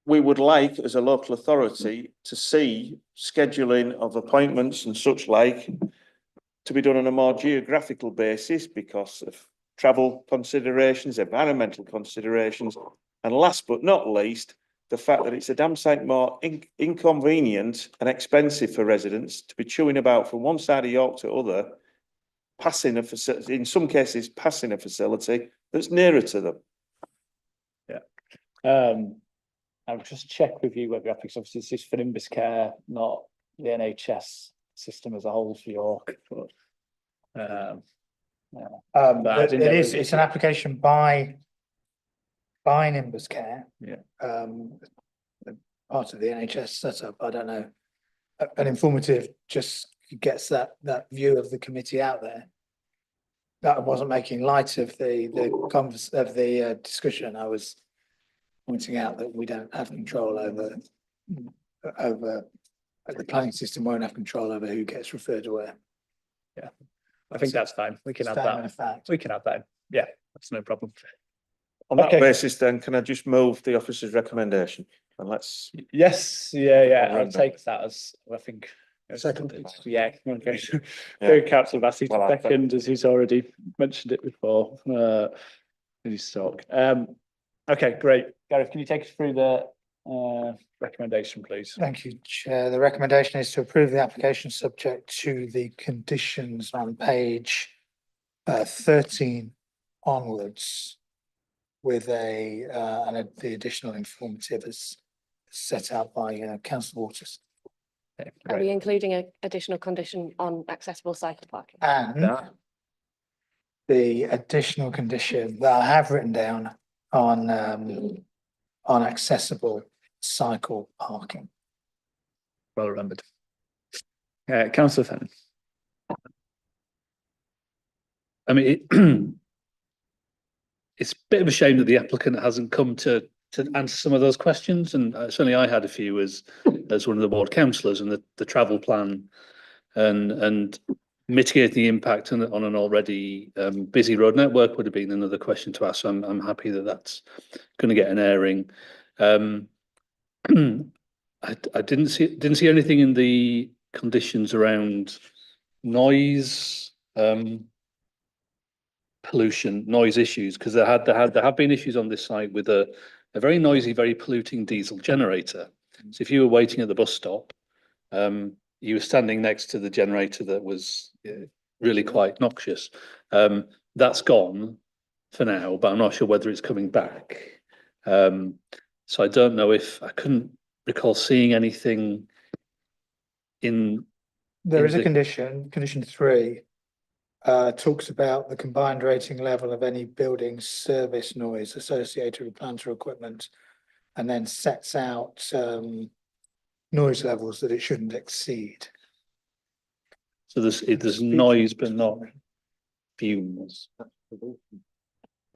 E: we would like, as a local authority, to see scheduling of appointments and such like to be done on a more geographical basis because of travel considerations, environmental considerations, and last but not least, the fact that it's a damn sight more inconvenient and expensive for residents to be chewing about from one side of York to other, passing a facility, in some cases, passing a facility that's nearer to them.
A: I'll just check with you whether because obviously this is for Nimbus Care, not the NHS system as a whole for York. But I didn't know whether
C: it's an application by Nimbus Care.
A: Yeah.
C: Part of the NHS setup, I don't know. An informative just gets that view of the committee out there. That wasn't making light of the discussion. I was pointing out that we don't have control over the planning system won't have control over who gets referred to where.
A: Yeah, I think that's fine. We can add that. We can add that in. Yeah, that's no problem.
E: On that basis, then, can I just move the officer's recommendation? And let's.
A: Yes, yeah. I'll take that as, I think.
I: Second.
A: Yeah, okay. Councillor Bassey to second, as he's already mentioned it before. In his talk. Okay, great. Gareth, can you take us through the recommendation, please?
C: Thank you, Chair. The recommendation is to approve the application subject to the conditions on page 13 onwards, with the additional informative as set out by Councillor Waters.
A: Okay,
J: Are we including an additional condition on accessible cycle parking?
C: And the additional condition that I have written down on accessible cycle parking.
A: Well remembered. Councillor Fenton.
G: I mean, it's a bit of a shame that the applicant hasn't come to answer some of those questions, and certainly I had a few as one of the ward councillors, and the travel plan and mitigating the impact on an already busy road network would have been another question to ask. So I'm happy that that's going to get an airing. I didn't see anything in the conditions around noise, pollution, noise issues, because there have been issues on this site with a very noisy, very polluting diesel generator. So if you were waiting at the bus stop, you were standing next to the generator that was really quite noxious. That's gone for now, but I'm not sure whether it's coming back. So I don't know if I couldn't recall seeing anything in.
C: There is a condition 3, talks about the combined rating level of any building service noise associated with plant or equipment, and then sets out noise levels that it shouldn't exceed.
G: So there's noise, but not fumes.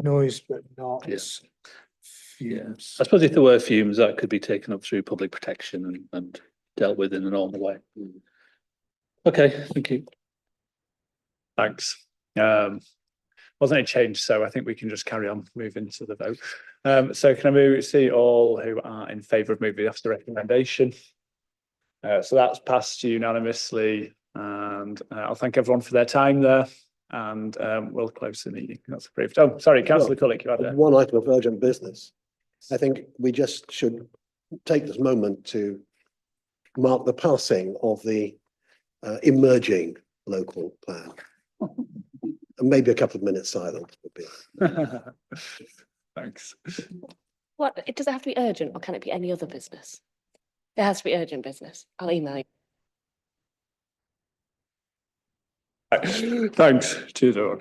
C: Noise, but not
G: Yes.
C: fumes.
G: I suppose if there were fumes, that could be taken up through public protection and dealt with in a normal way. Okay, thank you.
A: Thanks. Wasn't any change, so I think we can just carry on moving to the vote. So can I see all who are in favour of moving off the recommendation? So that's passed unanimously, and I'll thank everyone for their time there, and we'll close the meeting. That's approved. Oh, sorry, Councillor Cullick, you had there.
I: One item of urgent business. I think we just should take this moment to mark the passing of the emerging local plan. And maybe a couple of minutes silence would be.
A: Thanks.
J: Does it have to be urgent, or can it be any other business? It has to be urgent business. I'll email you.
A: Thanks. Cheers, everyone.